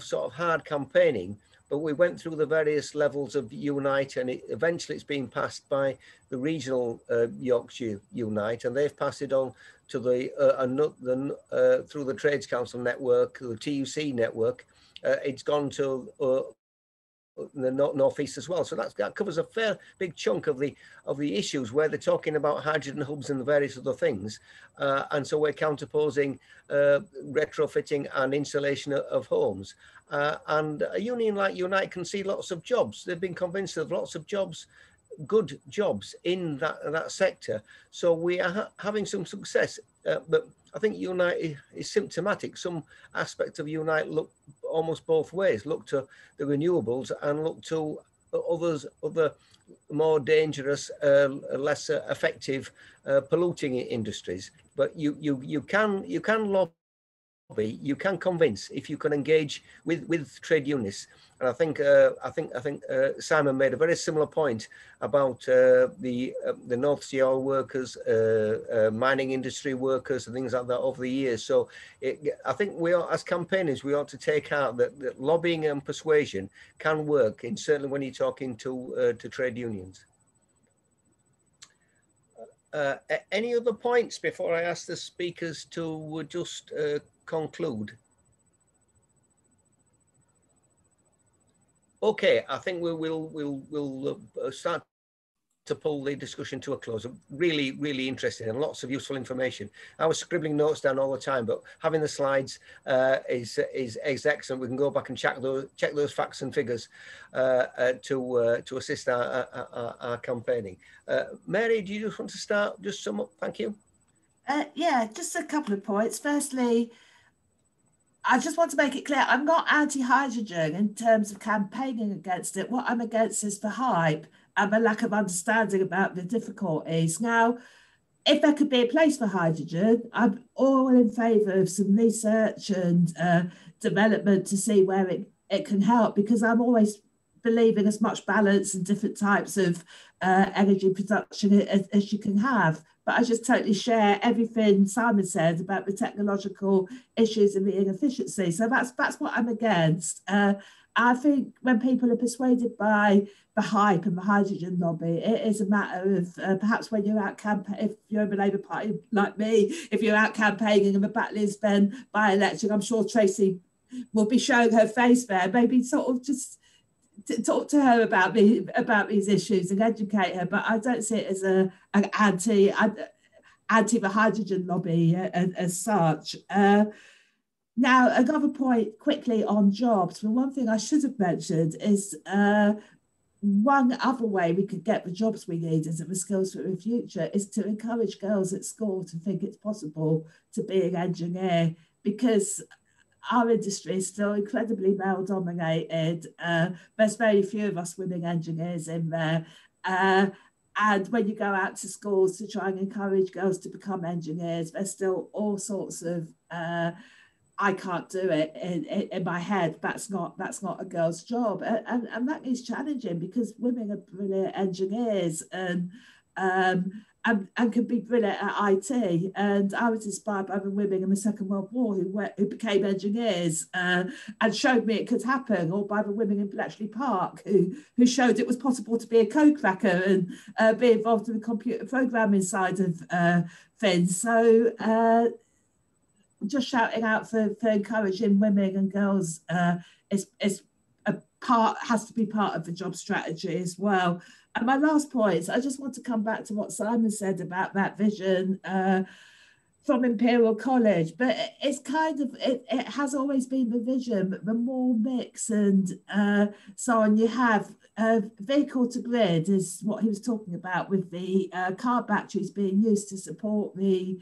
sort of hard campaigning, but we went through the various levels of Unite, and eventually it's been passed by the regional Yorkshire Unite, and they've passed it on to through the Trades Council network, the TUC network. It's gone to the northeast as well, so that covers a fair big chunk of the issues where they're talking about hydrogen hubs and the various other things, and so we're counterposing retrofitting and installation of homes, and a union like Unite can see lots of jobs. They've been convinced of lots of jobs, good jobs in that sector, so we are having some success, but I think Unite is symptomatic. Some aspects of Unite look almost both ways, look to the renewables and look to other more dangerous, less effective polluting industries. But you can lobby, you can convince if you can engage with trade unionists. And I think Simon made a very similar point about the North Sea oil workers, mining industry workers, and things like that over the years. So I think we are, as campaigners, we ought to take out that lobbying and persuasion can work, and certainly when you're talking to trade unions. Any other points before I ask the speakers to just conclude? Okay, I think we'll start to pull the discussion to a close. Really, really interesting and lots of useful information. I was scribbling notes down all the time, but having the slides is excellent. We can go back and check those facts and figures to assist our campaigning. Mary, do you just want to start? Just sum up. Thank you. Yeah, just a couple of points. Firstly, I just want to make it clear, I'm not anti-hydrogen in terms of campaigning against it. What I'm against is the hype and the lack of understanding about the difficulties. Now, if there could be a place for hydrogen, I'm all in favour of some research and development to see where it can help, because I'm always believing as much balance and different types of energy production as you can have. But I just totally share everything Simon said about the technological issues and the inefficiency. So that's what I'm against. I think when people are persuaded by the hype and the hydrogen lobby, it is a matter of perhaps when you're out campaigning, if you're in the Labour Party like me, if you're out campaigning and the battle is then by-election, I'm sure Tracy will be showing her face there, maybe sort of just to talk to her about these issues and educate her, but I don't see it as an anti the hydrogen lobby as such. Now, another point quickly on jobs. Well, one thing I should have mentioned is one other way we could get the jobs we need as the skills for the future is to encourage girls at school to think it's possible to be an engineer, because our industry is still incredibly male dominated. There's very few of us women engineers in there. And when you go out to schools to try and encourage girls to become engineers, there's still all sorts of, I can't do it in my head. That's not a girl's job. And that is challenging because women are brilliant engineers and can be brilliant at IT. And I was inspired by the women in the Second World War who became engineers and showed me it could happen, or by the women in Bletchley Park who showed it was possible to be a code cracker and be involved in the computer programming side of things. So just shouting out for encouraging women and girls is has to be part of the job strategy as well. And my last point, I just want to come back to what Simon said about that vision from Imperial College, but it's kind of, it has always been the vision, but the more mix and so on you have, vehicle to grid is what he was talking about with the car batteries being used to support the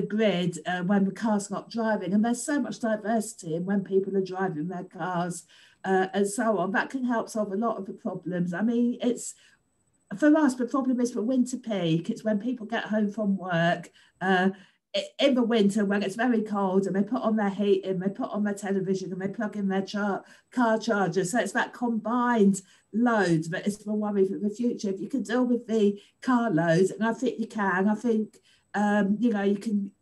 grid when the car's not driving. And there's so much diversity in when people are driving their cars and so on. That can help solve a lot of the problems. I mean, it's, for us, the problem is for winter peak. It's when people get home from work in the winter when it's very cold and they put on their heating, they put on their television and they plug in their car charger. So it's that combined load that is the worry for the future. If you can deal with the car load, and I think you can, I think you know, you can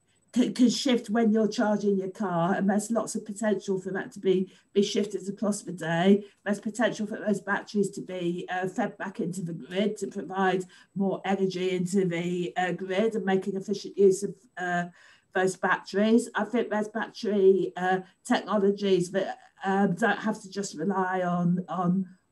shift when you're charging your car, and there's lots of potential for that to be shifted across the day. There's potential for those batteries to be fed back into the grid to provide more energy into the grid and making efficient use of those batteries. I think there's battery technologies that don't have to just rely on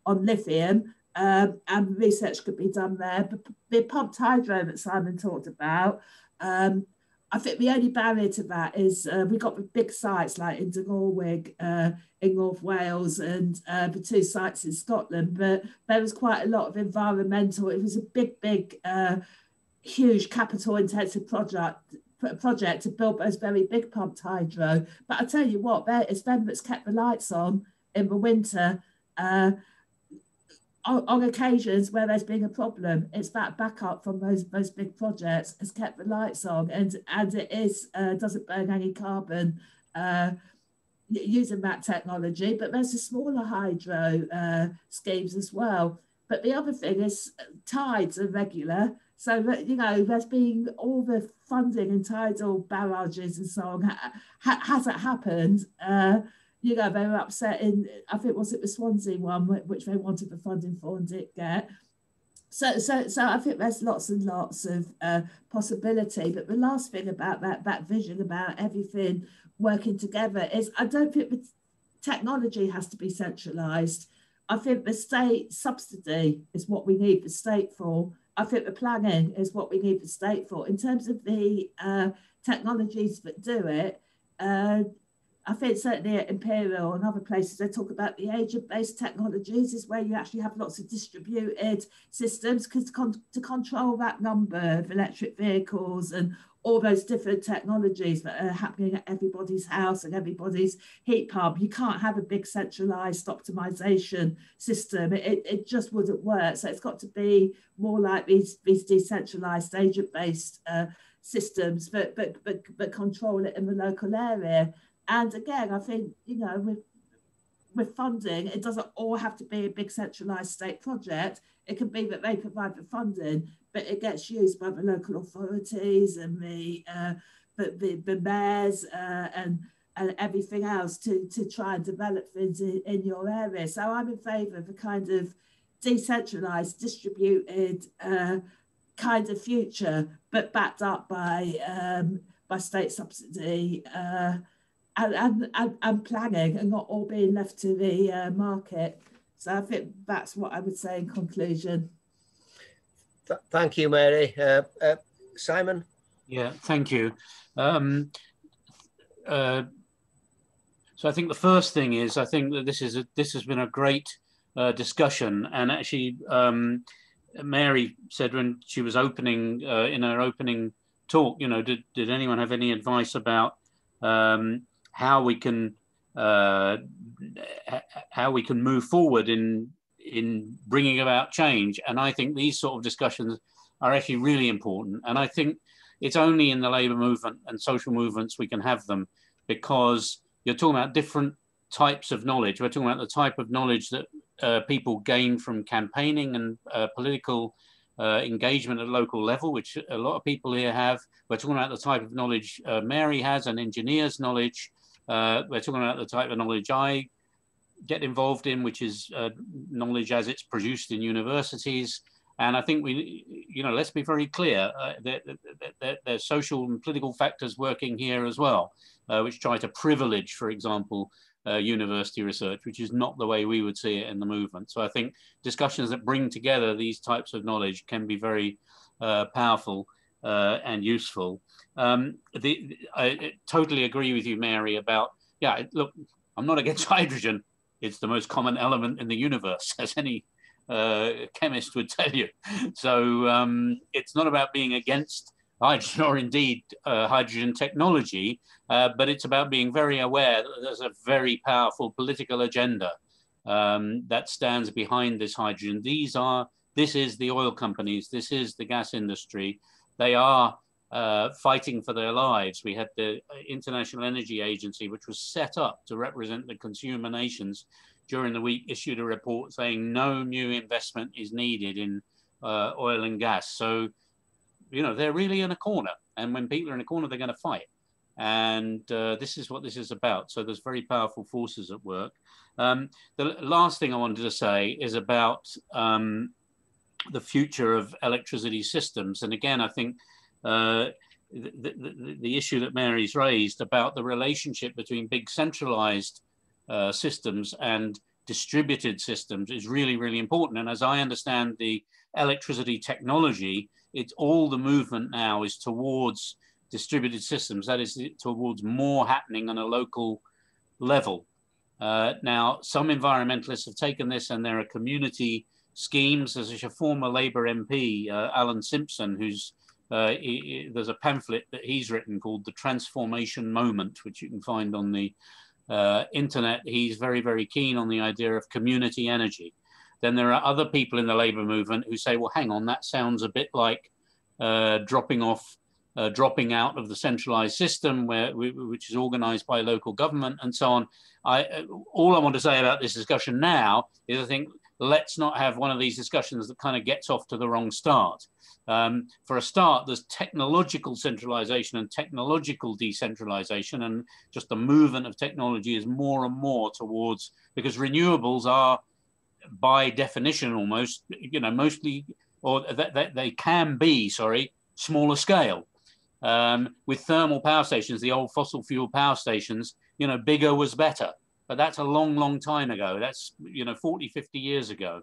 lithium, and research could be done there. But the pumped hydro that Simon talked about, I think the only barrier to that is we've got the big sites like in Gorwig in North Wales and the 2 sites in Scotland, but there was quite a lot of environmental, it was a big, huge capital intensive project to build those very big pumped hydro. But I tell you what, it's them that's kept the lights on in the winter. On occasions where there's been a problem, it's that backup from those big projects has kept the lights on, and it is doesn't burn any carbon using that technology. But there's the smaller hydro schemes as well. But the other thing is tides are regular, so that, you know, there's been all the funding in tidal barrages and so on hasn't happened. You know, they were upset in, I think, was it the Swansea one, which they wanted the funding for and didn't get. So I think there's lots and lots of possibility. But the last thing about that vision about everything working together is I don't think the technology has to be centralised. I think the state subsidy is what we need the state for. I think the planning is what we need the state for. In terms of the technologies that do it, I think certainly at Imperial and other places, they talk about the agent-based technologies is where you actually have lots of distributed systems, because to control that number of electric vehicles and all those different technologies that are happening at everybody's house and everybody's heat pump, you can't have a big centralized optimization system. It just wouldn't work. So it's got to be more like these decentralized agent-based systems, but control it in the local area. And again, I think, you know, with funding, it doesn't all have to be a big centralised state project. It can be that they provide the funding, but it gets used by the local authorities and the mayors and everything else to try and develop things in your area. So I'm in favour of a kind of decentralised, distributed kind of future, but backed up by state subsidy. And planning, and not all being left to the market. So I think that's what I would say in conclusion. Thank you, Mary. Simon? Yeah, thank you. So I think the first thing is, I think that this has been a great discussion, and actually Mary said when she was opening in her opening talk, you know, did anyone have any advice about how we can move forward in bringing about change. And I think these sort of discussions are actually really important. And I think it's only in the labour movement and social movements we can have them, because you're talking about different types of knowledge. We're talking about the type of knowledge that people gain from campaigning and political engagement at local level, which a lot of people here have. We're talking about the type of knowledge Mary has, an engineer's knowledge. We're talking about the type of knowledge I get involved in, which is knowledge as it's produced in universities. And I think we, let's be very clear, there's social and political factors working here as well, which try to privilege, for example, university research, which is not the way we would see it in the movement. So I think discussions that bring together these types of knowledge can be very powerful and useful. I totally agree with you, Mary, about, look, I'm not against hydrogen. It's the most common element in the universe, as any chemist would tell you. So it's not about being against hydrogen or indeed hydrogen technology, but it's about being very aware that there's a very powerful political agenda that stands behind this hydrogen. This is the oil companies, this is the gas industry. They are fighting for their lives. We had the International Energy Agency, which was set up to represent the consumer nations, during the week issued a report saying no new investment is needed in oil and gas. So, they're really in a corner. And when people are in a corner, they're going to fight. And this is what this is about. So there's very powerful forces at work. The last thing I wanted to say is about the future of electricity systems. And again, I think the issue that Mary's raised about the relationship between big centralized systems and distributed systems is really, really important. And as I understand the electricity technology, it's all the movement now is towards distributed systems, that is towards more happening on a local level. Now, some environmentalists have taken this, and there are community schemes. There's a former Labour MP, Alan Simpson, who's there's a pamphlet that he's written called The Transformation Moment, which you can find on the internet. He's very, very keen on the idea of community energy. Then there are other people in the labour movement who say, well, hang on, that sounds a bit like dropping out of the centralised system which is organised by local government and so on. All I want to say about this discussion now is I think let's not have one of these discussions that kind of gets off to the wrong start. For a start, there's technological centralisation and technological decentralisation, and just the movement of technology is more and more towards, because renewables are by definition almost, mostly, or that they can be, smaller scale. With thermal power stations, the old fossil fuel power stations, bigger was better, but that's a long, long time ago. That's, 40, 50 years ago.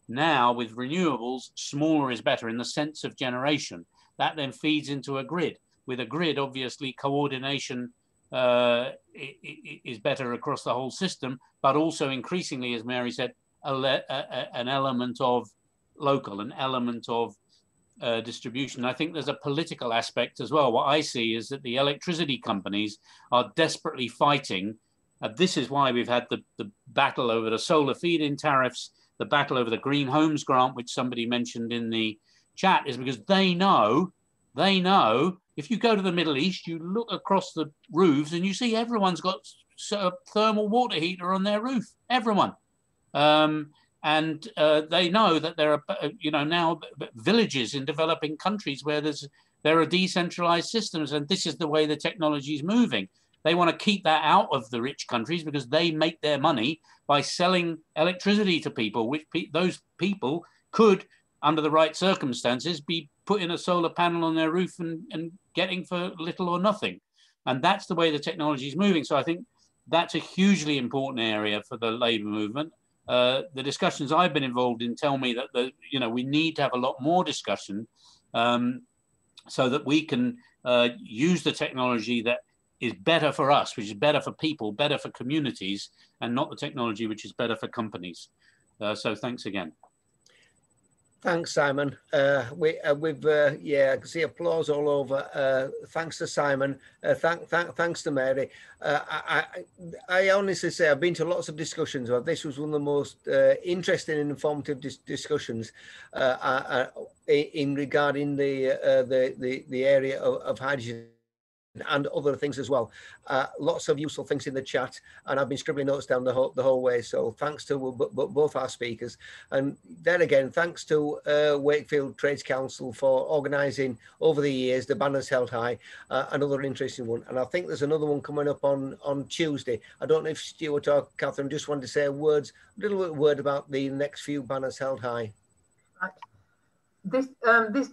Now with renewables, smaller is better in the sense of generation. That then feeds into a grid. With a grid, obviously coordination is better across the whole system, but also increasingly, as Mary said, an element of local, an element of distribution. I think there's a political aspect as well. What I see is that the electricity companies are desperately fighting. This is why we've had the battle over the solar feed-in tariffs, the battle over the Green Homes Grant, which somebody mentioned in the chat, is because they know if you go to the Middle East, you look across the roofs and you see everyone's got a thermal water heater on their roof, everyone. And they know that there are, now villages in developing countries where there are decentralized systems, and this is the way the technology is moving. They want to keep that out of the rich countries because they make their money by selling electricity to people, which those people could, under the right circumstances, be putting a solar panel on their roof and getting for little or nothing. And that's the way the technology is moving. So I think that's a hugely important area for the labour movement. The discussions I've been involved in tell me that we need to have a lot more discussion so that we can use the technology that is better for us, which is better for people, better for communities, and not the technology which is better for companies. So thanks again. Thanks, Simon. Yeah, I can see applause all over. Thanks to Simon. Thanks to Mary. I honestly say I've been to lots of discussions, but this was one of the most interesting and informative discussions in regarding the area of hydrogen and other things as well. Lots of useful things in the chat, and I've been scribbling notes down the whole way. So thanks to both our speakers, and then again thanks to Wakefield Trades Council for organising over the years the Banners Held High, another interesting one. And I think there's another one coming up on Tuesday. I don't know if Stuart or Catherine just wanted to say a little word about the next few Banners Held High. Right.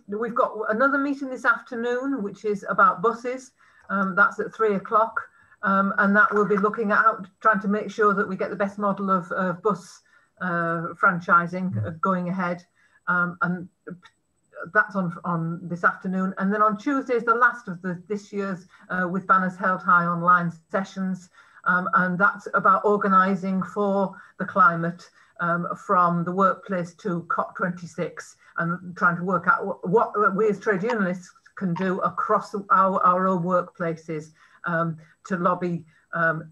We've got another meeting this afternoon, which is about buses. That's at 3 o'clock, and that will be looking at trying to make sure that we get the best model of bus franchising going ahead, and that's on this afternoon. And then on Tuesday is the last of this year's with Banners Held High online sessions, and that's about organising for the climate from the workplace to COP26, and trying to work out what we as trade unionists can do across our own workplaces to lobby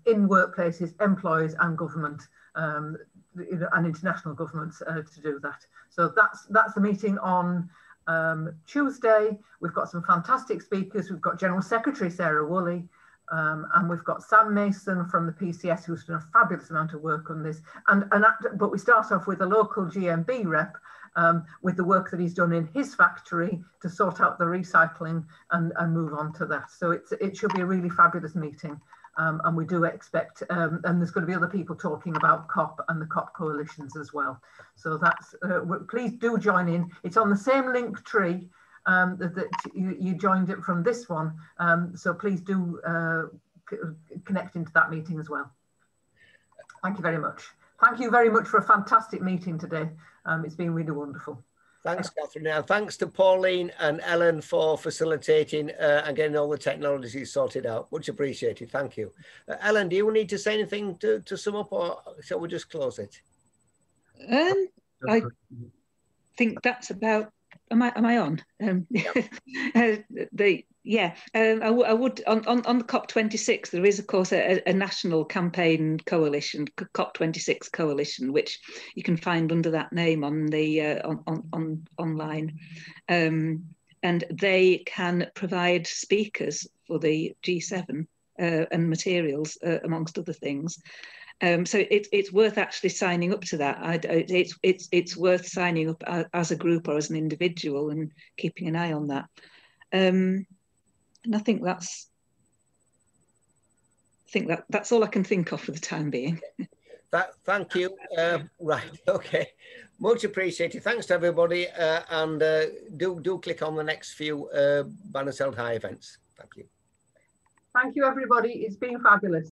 in workplaces, employers and government, and international governments to do that. So that's the meeting on Tuesday. We've got some fantastic speakers. We've got General Secretary Sarah Woolley, and we've got Sam Mason from the PCS, who's done a fabulous amount of work on this. But we start off with a local GMB rep with the work that he's done in his factory to sort out the recycling and move on to that. So it should be a really fabulous meeting. And we do expect, and there's going to be other people talking about COP and the COP coalitions as well. So that's, please do join in. It's on the same link tree that you joined it from this one. So please do connect into that meeting as well. Thank you very much. Thank you very much for a fantastic meeting today. It's been really wonderful. Thanks, Catherine. Now, thanks to Pauline and Ellen for facilitating and getting all the technology sorted out. Much appreciated. Thank you. Ellen, do you need to say anything to sum up, or shall we just close it? I think that's about. Am I on? I would on the COP26. There is, of course, a national campaign coalition, COP26 coalition, which you can find under that name on the online, and they can provide speakers for the G7 and materials, amongst other things. So it's worth actually signing up to that. It's worth signing up as a group or as an individual and keeping an eye on that. And I think that's all I can think of for the time being. Thank you. Right. Okay. Much appreciated. Thanks to everybody, and do click on the next few Banners Held High events. Thank you. Thank you, everybody. It's been fabulous.